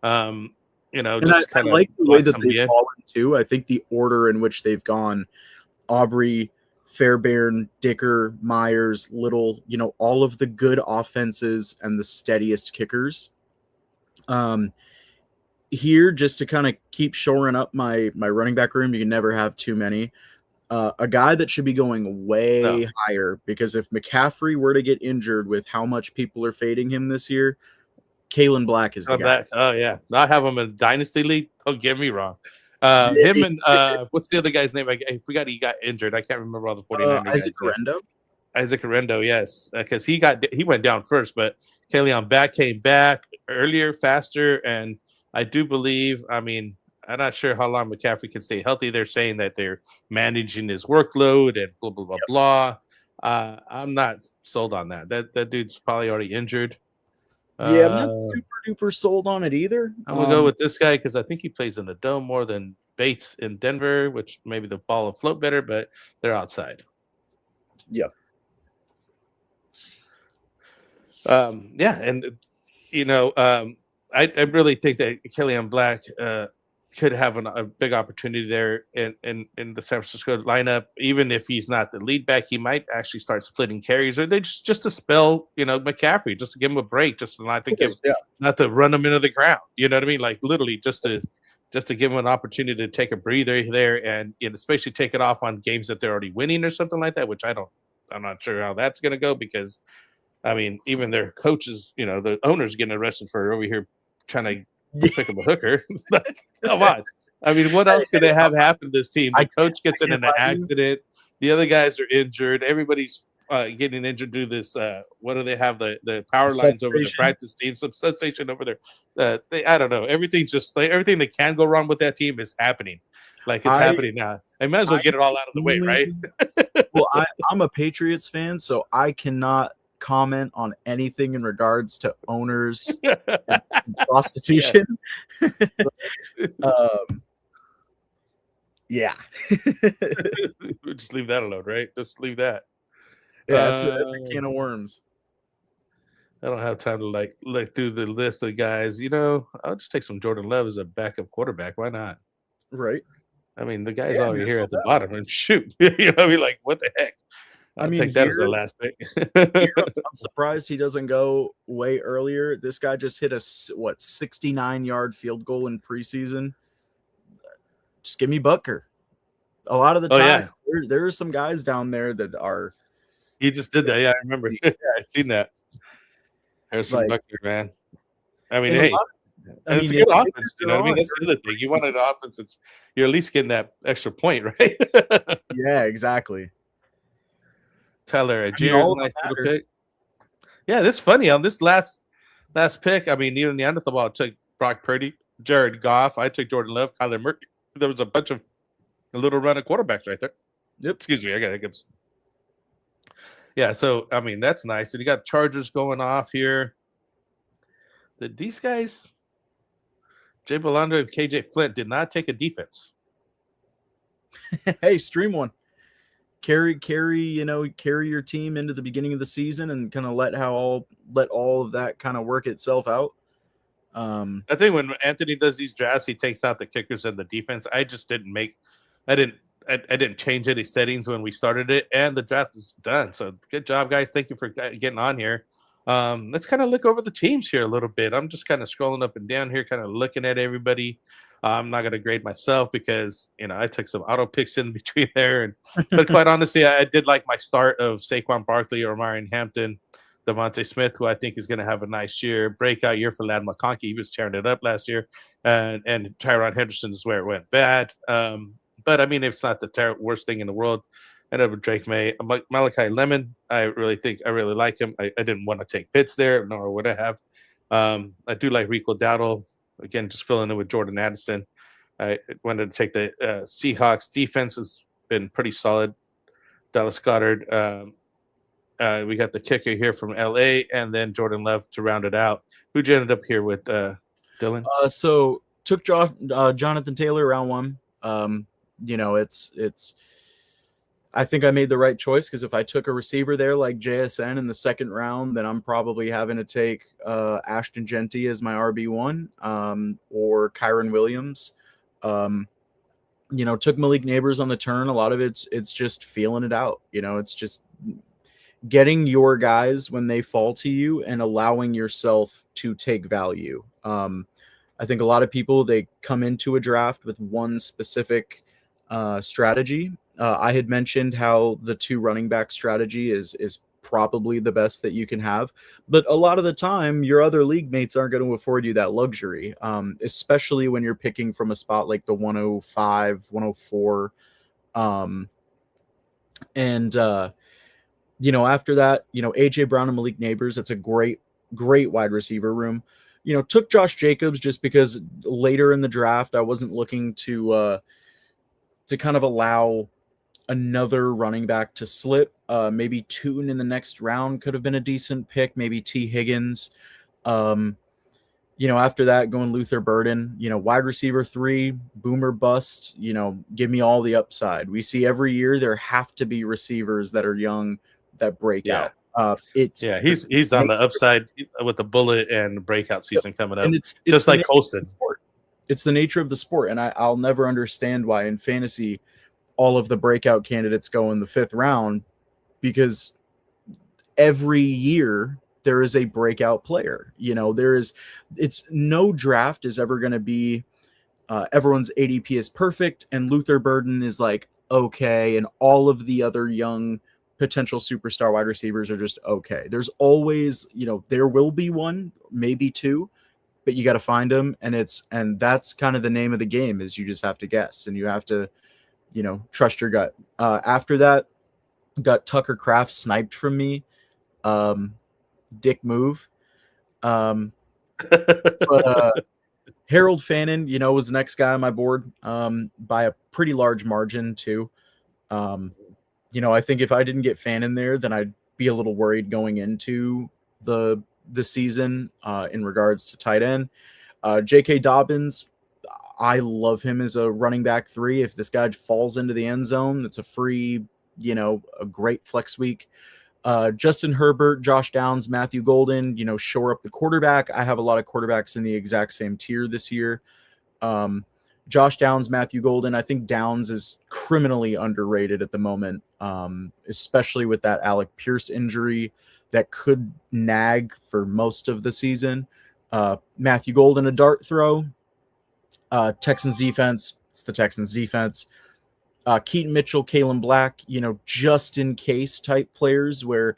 Just kind of like the way that they've fallen too. I think the order in which they've gone: Aubrey, Fairbairn, Dicker, Myers, Little. All of the good offenses and the steadiest kickers. Here, just to kind of keep shoring up my running back room, you can never have too many. A guy that should be going way No. higher, because if McCaffrey were to get injured with how much people are fading him this year, Kalen Black is the guy. That. Oh yeah, I have him in Dynasty League. Don't get me wrong. Him and what's the other guy's name? I forgot he got injured. I can't remember all the 49er guys. Isaac Orendo. Isaac Orendo, yes, because he went down first, but Kalen Black came back earlier, faster, and I do believe. I mean, I'm not sure how long McCaffrey can stay healthy. They're saying that they're managing his workload and blah blah blah blah. I'm not sold on that. That dude's probably already injured. Yeah, I'm not super duper sold on it either. I'm gonna go with this guy because I think he plays in the dome more than Bates in Denver, which maybe the ball will float better, but they're outside. Yeah. Yeah, and I really think that Kellyanne Black could have a big opportunity there in the San Francisco lineup. Even if he's not the lead back, he might actually start splitting carries, or they just to spell McCaffrey, just to give him a break, just to not to not to run him into the ground. You know what I mean? Like literally, just to give him an opportunity to take a breather there, and especially take it off on games that they're already winning or something like that. Which I'm not sure how that's going to go, because I mean, even their coaches, the owner's getting arrested for over here trying to pick up a hooker. Come on. I mean, what else could they have happen to this team? The coach gets in an accident. The other guys are injured. Everybody's getting injured due to this. What do they have? The power lines over the practice team, some substation over there. I don't know. Everything's just everything that can go wrong with that team is happening. Like it's happening now. I might as well get it all out of the way, right? Well, I'm a Patriots fan, so I cannot comment on anything in regards to owners and prostitution. Yeah. Just leave that alone, right? Just leave that. Yeah, that's a can of worms. I don't have time to look through the list of guys. I'll just take some Jordan Love as a backup quarterback. Why not? Right. I mean, the guy's over here at the bottom, and shoot, I mean, like, what the heck? I'll take that as the last pick. I'm surprised he doesn't go way earlier. This guy just hit a 69-yard field goal in preseason. Just give me Butker. A lot of the time, there are some guys down there that are. He just did that. Yeah, I remember. Yeah, I've seen that. Harrison Butker, man. I mean, hey, it's a good offense. You know what I mean? That's the other thing. You want an offense. You're at least getting that extra point, right? Yeah, exactly. Tyler, Jared's nice little pick. Yeah, that's funny. On this last pick, I mean, even the Neanderthal took Brock Purdy, Jared Goff. I took Jordan Love, Kyler Murray. There was a little run of quarterbacks right there. Yep. Excuse me. I got hiccups. Yeah, so I mean that's nice. And you got Chargers going off here. Did these guys, Jay Belanda and KJ Flint, did not take a defense? Hey, stream one. Carry your team into the beginning of the season and kind of let all of that kind of work itself out. I think when Anthony does these drafts, he takes out the kickers and the defense. I didn't change any settings when we started it, and the draft is done. So good job, guys. Thank you for getting on here. Let's kind of look over the teams here a little bit. I'm just kind of scrolling up and down here, kind of looking at everybody. I'm not going to grade myself because, I took some auto picks in between there. But quite honestly, I did like my start of Saquon Barkley or Marion Hampton, Devontae Smith, who I think is going to have a nice year, breakout year for Ladd McConkey. He was tearing it up last year. And Tyron Henderson is where it went bad. But, I mean, it's not the worst thing in the world. I ended up with Drake May. Malachi Lemon, I really like him. I didn't want to take Pitts there, nor would I have. I do like Rico Dowdle. Again, just filling in with Jordan Addison. I wanted to take the Seahawks. Defense has been pretty solid. Dallas Goedert. We got the kicker here from L.A. and then Jordan Love to round it out. Who'd you end up here with, Dylan? So took Jonathan Taylor round one. It's. I think I made the right choice because if I took a receiver there like JSN in the second round, then I'm probably having to take Ashton Genty as my RB1 or Kyron Williams. Took Malik Neighbors on the turn. A lot of it's just feeling it out. It's just getting your guys when they fall to you and allowing yourself to take value. I think a lot of people, they come into a draft with one specific strategy, I had mentioned how the 2 running back strategy is probably the best that you can have, but a lot of the time your other league mates aren't going to afford you that luxury, especially when you're picking from a spot like the 105, 104, and after that, AJ Brown and Malik Neighbors, it's a great wide receiver room. Took Josh Jacobs just because later in the draft I wasn't looking to kind of allow another running back to slip. Maybe Tune in the next round could have been a decent pick. Maybe T. Higgins. After that, going Luther Burden, wide receiver 3, boomer bust, give me all the upside. We see every year there have to be receivers that are young that break out. He's on the upside with the bullet and breakout season coming up. And it's just like Colston. It's the nature of the sport. And I'll never understand why in fantasy all of the breakout candidates go in the 5th round, because every year there is a breakout player. It's no draft is ever going to be everyone's ADP is perfect and Luther Burden is like okay, and all of the other young potential superstar wide receivers are just okay. There's always, there will be one, maybe 2, but you got to find them, and that's kind of the name of the game, is you just have to guess and you have to, trust your gut. After that, got Tucker Kraft sniped from me. Dick move. But Harold Fannin, was the next guy on my board by a pretty large margin too. I think if I didn't get Fannin there, then I'd be a little worried going into the season in regards to tight end. J.K. Dobbins, I love him as a running back 3. If this guy falls into the end zone, it's a free, a great flex week. Justin Herbert, Josh Downs, Matthew Golden, shore up the quarterback. I have a lot of quarterbacks in the exact same tier this year. Josh Downs, Matthew Golden. I think Downs is criminally underrated at the moment, especially with that Alec Pierce injury that could nag for most of the season. Matthew Golden, a dart throw. Texans defense. It's the Texans defense. Keaton Mitchell, Kalen Black, just in case type players where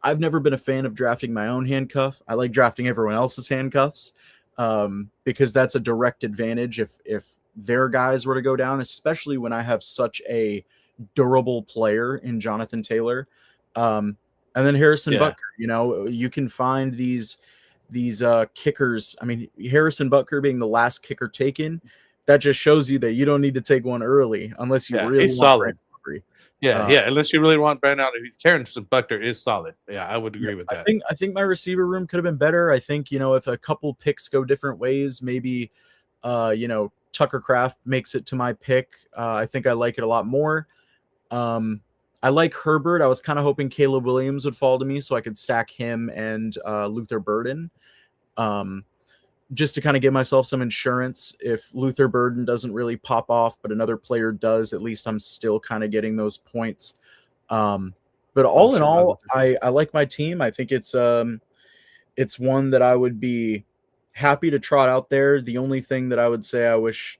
I've never been a fan of drafting my own handcuff. I like drafting everyone else's handcuffs because that's a direct advantage if their guys were to go down, especially when I have such a durable player in Jonathan Taylor. And then Harrison Butker, you can find these kickers. I mean, Harrison Butker being the last kicker taken, that just shows you that you don't need to take one early unless you really want solid. Unless you really want Brandon out. Harrison Butker is solid. Yeah, I would agree with that. I think my receiver room could have been better. I think, if a couple picks go different ways, maybe Tucker Kraft makes it to my pick. I think I like it a lot more. I like Herbert. I was kind of hoping Caleb Williams would fall to me so I could stack him and Luther Burden. Just to kind of give myself some insurance. If Luther Burden doesn't really pop off, but another player does, at least I'm still kind of getting those points. But all in all, I like my team. I think it's one that I would be happy to trot out there. The only thing that I would say I wish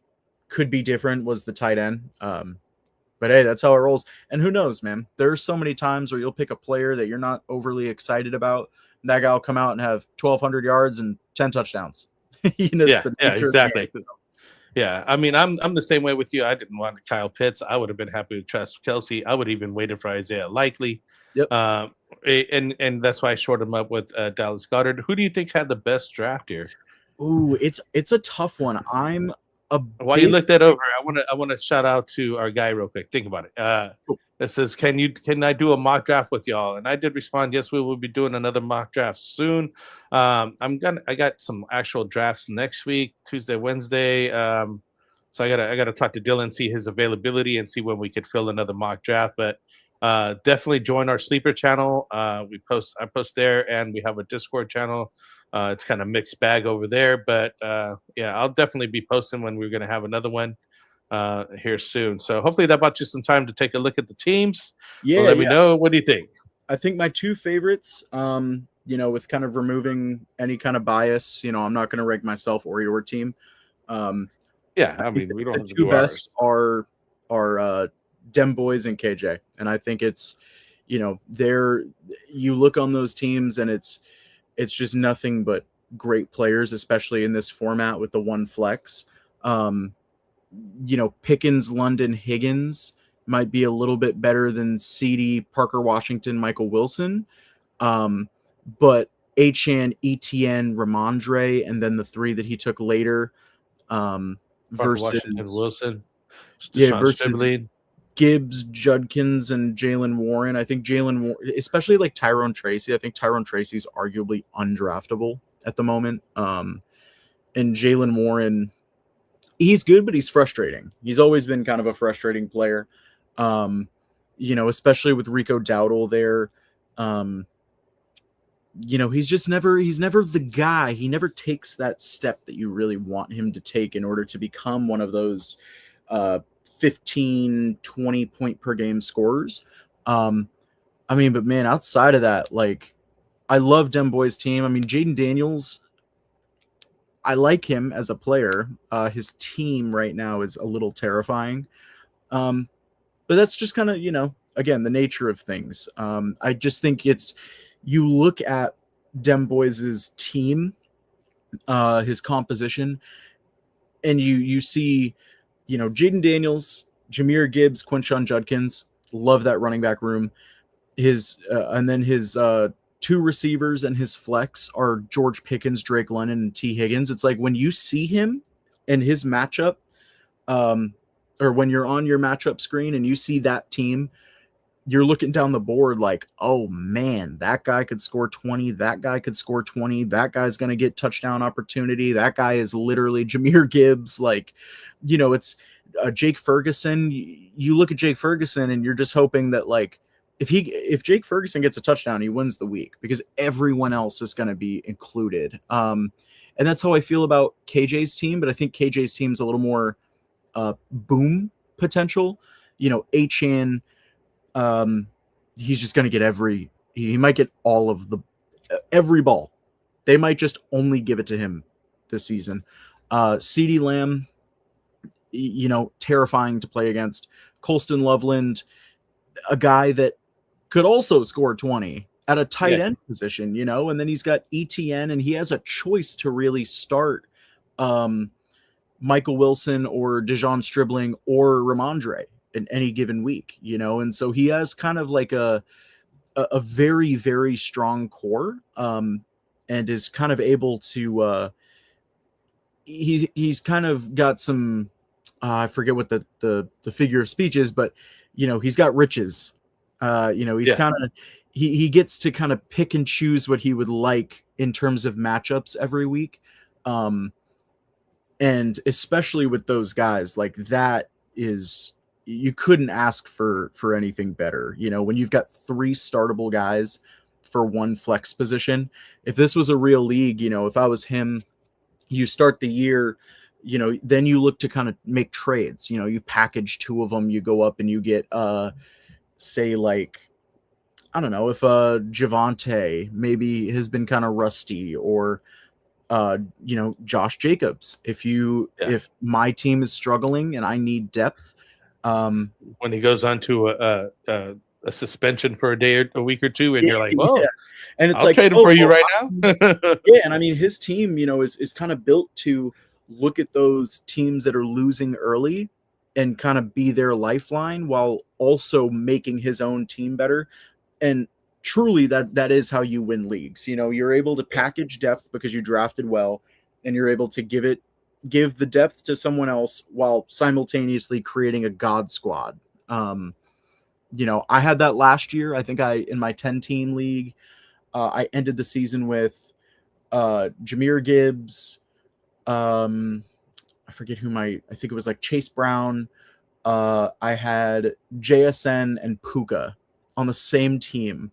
could be different was the tight end. But hey, that's how it rolls. And who knows, man? There's so many times where you'll pick a player that you're not overly excited about. And that guy will come out and have 1,200 yards and 10 touchdowns. Exactly. Yeah, I mean, I'm the same way with you. I didn't want Kyle Pitts. I would have been happy with Travis Kelce. I would even waited for Isaiah Likely. Yep. And that's why I shorted him up with Dallas Goedert. Who do you think had the best draft here? Ooh, it's a tough one. While you look that over, I want to shout out to our guy real quick. Think about it. It says, can I do a mock draft with y'all? And I did respond, yes, we will be doing another mock draft soon. I got some actual drafts next week, Tuesday, Wednesday. So I gotta talk to Dylan, see his availability, and see when we could fill another mock draft. But definitely join our sleeper channel. I post there, and we have a Discord channel. It's kind of mixed bag over there, but I'll definitely be posting when we're gonna have another one here soon. So hopefully that bought you some time to take a look at the teams. Let me know. What do you think? I think my 2 favorites, with kind of removing any kind of bias, I'm not going to rank myself or your team. I mean, we don't have to do best are Dem Boys and KJ. And I think it's, there you look on those teams and it's just nothing but great players, especially in this format with the one flex. Pickens, London, Higgins might be a little bit better than CD, Parker Washington, Michael Wilson. But Achane, ETN, Ramondre, and then the three that he took later versus Washington, Wilson, versus Stribling. Gibbs, Judkins, and Jalen Warren. I think Jalen, especially like Tyrone Tracy. I think Tyrone Tracy's arguably undraftable at the moment. And Jalen Warren, he's good, but he's frustrating. He's always been kind of a frustrating player. Especially with Rico Dowdle there. He's never the guy. He never takes that step that you really want him to take in order to become one of those 15, 20 point per game scorers. But man, outside of that, like, I love Dem Boy's team. I mean, Jaden Daniels, I like him as a player. His team right now is a little terrifying. But that's just kind of, again, the nature of things. I just think you look at Dem Boys' team, his composition, and you see, Jaden Daniels, Jahmyr Gibbs, Quinshon Judkins, love that running back room. And then his two receivers and his flex are George Pickens, Drake London, and T. Higgins. It's like when you see him in his matchup, or when you're on your matchup screen and you see that team, you're looking down the board like, oh man, that guy could score 20. That guy could score 20. That guy's going to get touchdown opportunity. That guy is literally Jahmyr Gibbs. Like, it's Jake Ferguson. You look at Jake Ferguson and you're just hoping that, like, if Jake Ferguson gets a touchdown, he wins the week because everyone else is going to be included. And that's how I feel about KJ's team. But I think KJ's team's a little more boom potential. Achane, he's just going to get he might get all of every ball. They might just only give it to him this season. CeeDee Lamb, terrifying to play against. Colston Loveland, a guy that could also score 20 at a tight end position, and then he's got ETN, and he has a choice to really start Michael Wilson or Dejon Stribling or Ramondre in any given week, and so he has kind of like a very, very strong core, and is kind of able to he's kind of got some I forget what the figure of speech is, but he's got riches. He's kind of he gets to kind of pick and choose what he would like in terms of matchups every week. And especially with those guys, like, that is, you couldn't ask for anything better. When you've got three startable guys for one flex position, if this was a real league, if I was him, you start the year, then you look to kind of make trades, you package two of them, you go up and you get, say, like, I don't know, if Javonte maybe has been kind of rusty, or Josh Jacobs. If my team is struggling and I need depth, when he goes on to a suspension for a week or two, and you're like, "Whoa!" And it's I'll like, trade him for you right now. Yeah, and I mean, his team, is kind of built to look at those teams that are losing early and kind of be their lifeline while also making his own team better. And truly, that is how you win leagues. You're able to package depth because you drafted well, and you're able to give the depth to someone else while simultaneously creating a god squad. I had that last year. I think in my 10-team league, I ended the season with Jahmyr Gibbs. I forget I think it was like Chase Brown. I had JSN and Puka on the same team.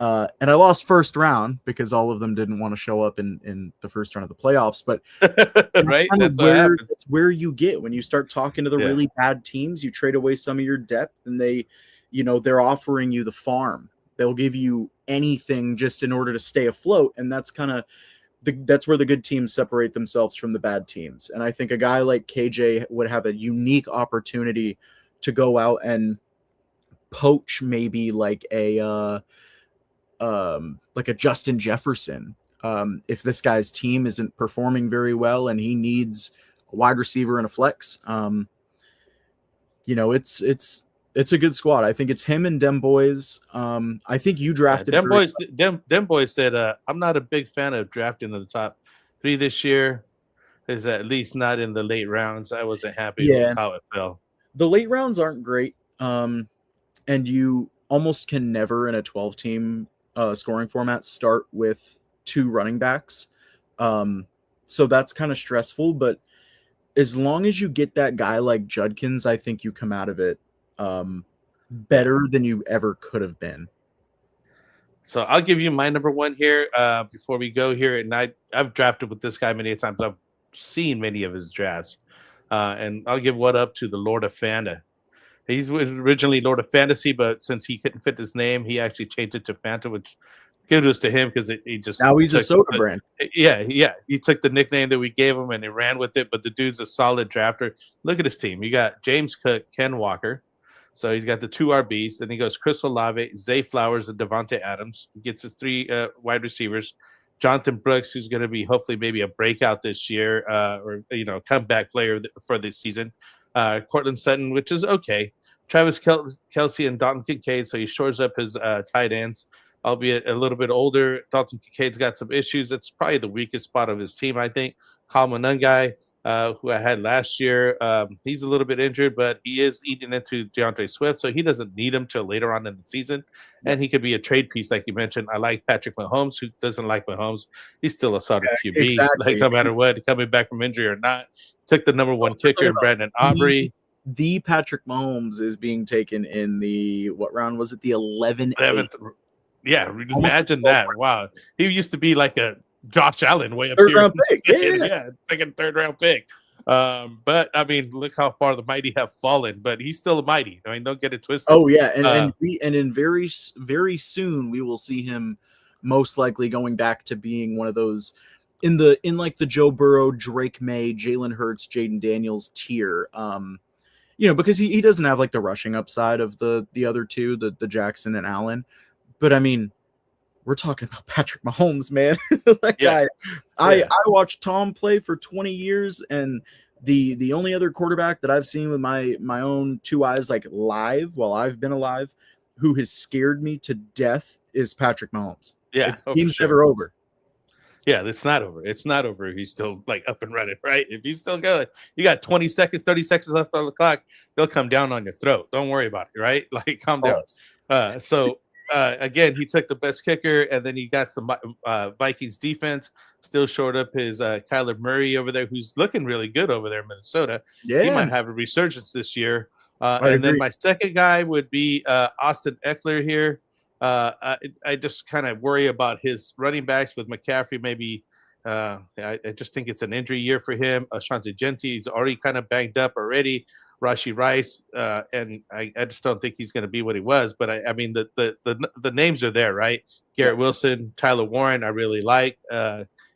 And I lost first round because all of them didn't want to show up in the first round of the playoffs. But right, that's where you get when you start talking to the really bad teams. You trade away some of your depth, and they're offering you the farm. They'll give you anything just in order to stay afloat, and that's kind of that's where the good teams separate themselves from the bad teams. And I think a guy like KJ would have a unique opportunity to go out and poach maybe like a Justin Jefferson. If this guy's team isn't performing very well and he needs a wide receiver and a flex, it's a good squad. I think it's him and Dem Boys. I think you drafted them boys. Them boys said, "I'm not a big fan of drafting in the top 3 this year. Is at least not in the late rounds. I wasn't happy with how it fell. The late rounds aren't great, and you almost can never in a 12-team scoring format start with 2 running backs. So that's kind of stressful. But as long as you get that guy like Judkins, I think you come out of it better than you ever could have been. So I'll give you my number 1 here before we go here. And I've drafted with this guy many times. I've seen many of his drafts. And I'll give one up to the Lord of Fanta. He's originally Lord of Fantasy, but since he couldn't fit his name, he actually changed it to Fanta, which kudos to him because he just now he's a soda brand. Yeah. He took the nickname that we gave him and he ran with it. But the dude's a solid drafter. Look at his team. You got James Cook, Ken Walker. So he's got the 2 RBs. Then he goes Chris Olave, Zay Flowers, and Devontae Adams. He gets his 3 wide receivers. Jonathan Brooks, who's going to be hopefully maybe a breakout this year or, comeback player for this season. Cortland Sutton, which is okay. Travis Kelce and Dalton Kincaid, so he shores up his tight ends, albeit a little bit older. Dalton Kincaid's got some issues. That's probably the weakest spot of his team, I think. Kyle Monangai, who I had last year, he's a little bit injured, but he is eating into DeAndre Swift, so he doesn't need him till later on in the season. And he could be a trade piece, like you mentioned. I like Patrick Mahomes. Who doesn't like Mahomes? He's still a solid QB, exactly. Like no matter what, coming back from injury or not. Took the number 1 kicker in Brandon Aubrey. The Patrick Mahomes is being taken in the, what round was it? The 11th. Yeah, imagine that. Wow. He used to be like a Josh Allen way up third here. Round pick. Yeah, second, 3rd round pick. But I mean, look how far the mighty have fallen. But he's still a mighty. I mean, don't get it twisted. Oh yeah, and in very soon we will see him most likely going back to being one of those in like the Joe Burrow, Drake May, Jalen Hurts, Jaden Daniels tier. Because he doesn't have like the rushing upside of the other 2, the Jackson and Allen. But I mean, we're talking about Patrick Mahomes, man. That guy. I watched Tom play for 20 years, and the only other quarterback that I've seen with my own 2 eyes, like live while I've been alive, who has scared me to death is Patrick Mahomes. Yeah, game's never over. Yeah, it's not over. It's not over. He's still like up and running, right? If he's still going, you got 20 seconds, 30 seconds left on the clock. They'll come down on your throat. Don't worry about it, right? Like, calm down. Again, he took the best kicker, and then he got some Vikings defense. Still short up his Kyler Murray over there, who's looking really good over there in Minnesota. Yeah, he might have a resurgence this year. And then my second guy would be Austin Eckler here. I just kind of worry about his running backs with McCaffrey. Maybe I just think it's an injury year for him. Ashanti Genti, he's already kind of banged up already. Rashi Rice, and I just don't think he's going to be what he was. But I mean, the names are there, right? Garrett Wilson, Tyler Warren, I really like.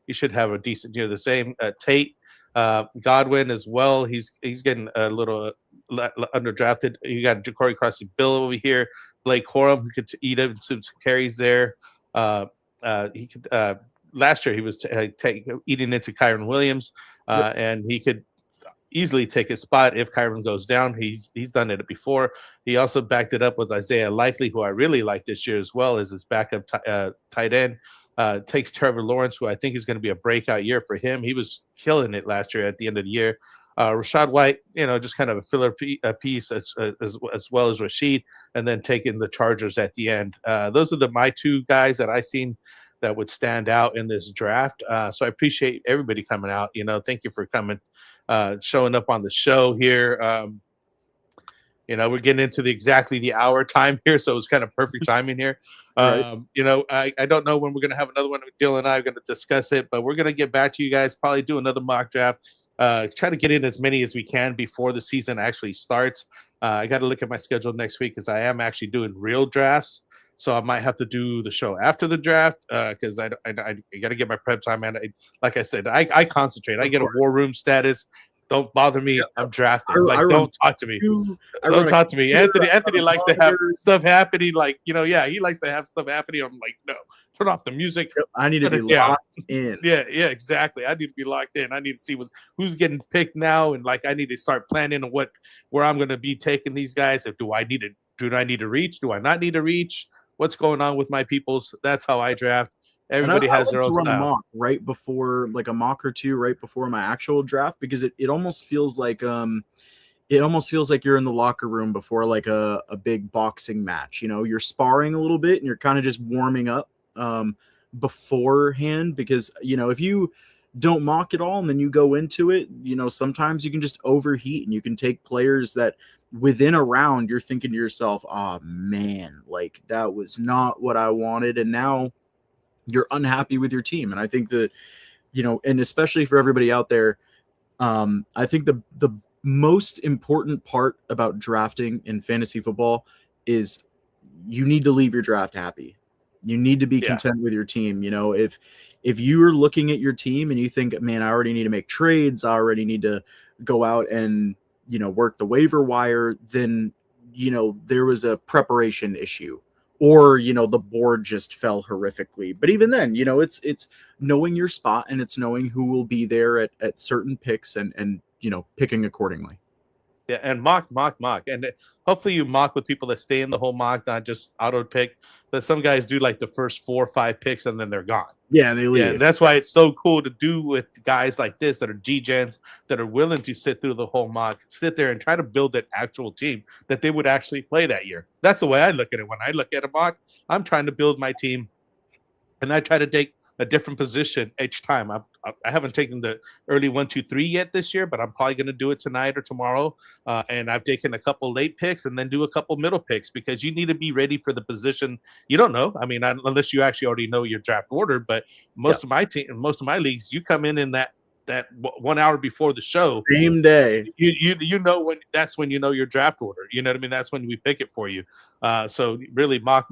He should have a decent year. The same Tate, Godwin as well. He's getting a little underdrafted. You got Ja'Cory Crossy Bill over here. Blake Corum, who could eat up some carries there. He could. Last year, he was eating into Kyron Williams, and he could easily take his spot if Kyron goes down. He's done it before. He also backed it up with Isaiah Likely, who I really like this year as well as his backup tight end. Takes Trevor Lawrence, who I think is going to be a breakout year for him. He was killing it last year at the end of the year. Rashad White, just kind of a filler piece as well as Rashid, and then taking the Chargers at the end. Those are my 2 guys that I seen that would stand out in this draft. So I appreciate everybody coming out. Thank you for coming, showing up on the show here. We're getting into exactly the hour time here, so it was kind of perfect timing here. Right. I don't know when we're going to have another one. Dylan and I are going to discuss it, but we're going to get back to you guys, probably do another mock draft. Try to get in as many as we can before the season actually starts. I got to look at my schedule next week because I am actually doing real drafts. So I might have to do the show after the draft because I got to get my prep time. And like I said, I concentrate. I get a war room status. Don't bother me. I'm drafting. Like, run don't talk to me. I Don't run a talk to me. computer, Anthony I run likes to have monitors. stuff happening. Like, yeah, he likes to have stuff happening. I'm like, no, turn off the music. I need to Shut be it down. locked in. Yeah, exactly. I need to be locked in. I need to see who's getting picked now, and like I need to start planning on where I'm going to be taking these guys. If do I need to reach? Do I not need to reach? What's going on with my peoples? That's how I draft. Everybody has their like own to run style. a mock right before, like a mock or two right before my actual draft, because it almost feels like you're in the locker room before like a big boxing match. You're sparring a little bit and you're kind of just warming up beforehand, because if you don't mock at all and then you go into it, sometimes you can just overheat and you can take players that within a round you're thinking to yourself, oh man, like that was not what I wanted, and now you're unhappy with your team. And I think that, and especially for everybody out there, I think the most important part about drafting in fantasy football is you need to leave your draft happy. You need to be content with your team. If you're looking at your team and you think, man, I already need to make trades, I already need to go out and, work the waiver wire, then, there was a preparation issue, or, the board just fell horrifically. But even then, it's knowing your spot, and it's knowing who will be there at certain picks, and picking accordingly. Yeah, and mock. And hopefully you mock with people that stay in the whole mock, not just auto pick. But some guys do like the first 4 or 5 picks and then they're gone. Yeah, they leave. Yeah, and that's why it's so cool to do with guys like this that are G-Gens, that are willing to sit through the whole mock, sit there and try to build an actual team that they would actually play that year. That's the way I look at it. When I look at a mock, I'm trying to build my team, and I try to take a different position each time. I haven't taken the early 1, 2, 3 yet this year, but I'm probably going to do it tonight or tomorrow. And I've taken a couple late picks and then do a couple middle picks, because you need to be ready for the position. You don't know. I mean, unless you actually already know your draft order. But most of my leagues, you come in that 1 hour before the show, same day. You know when you know your draft order. You know what I mean? That's when we pick it for you. So really mock.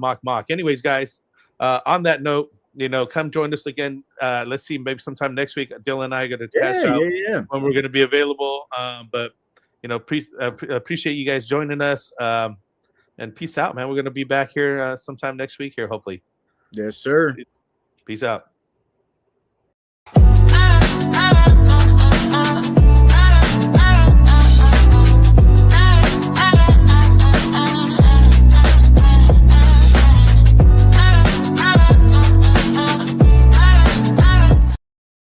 Anyways, guys, on that note, come join us again. Let's see, maybe sometime next week. Dylan and I are going to catch up when we're going to be available. But appreciate you guys joining us. And peace out, man. We're going to be back here sometime next week here, hopefully. Yes, sir. Peace out.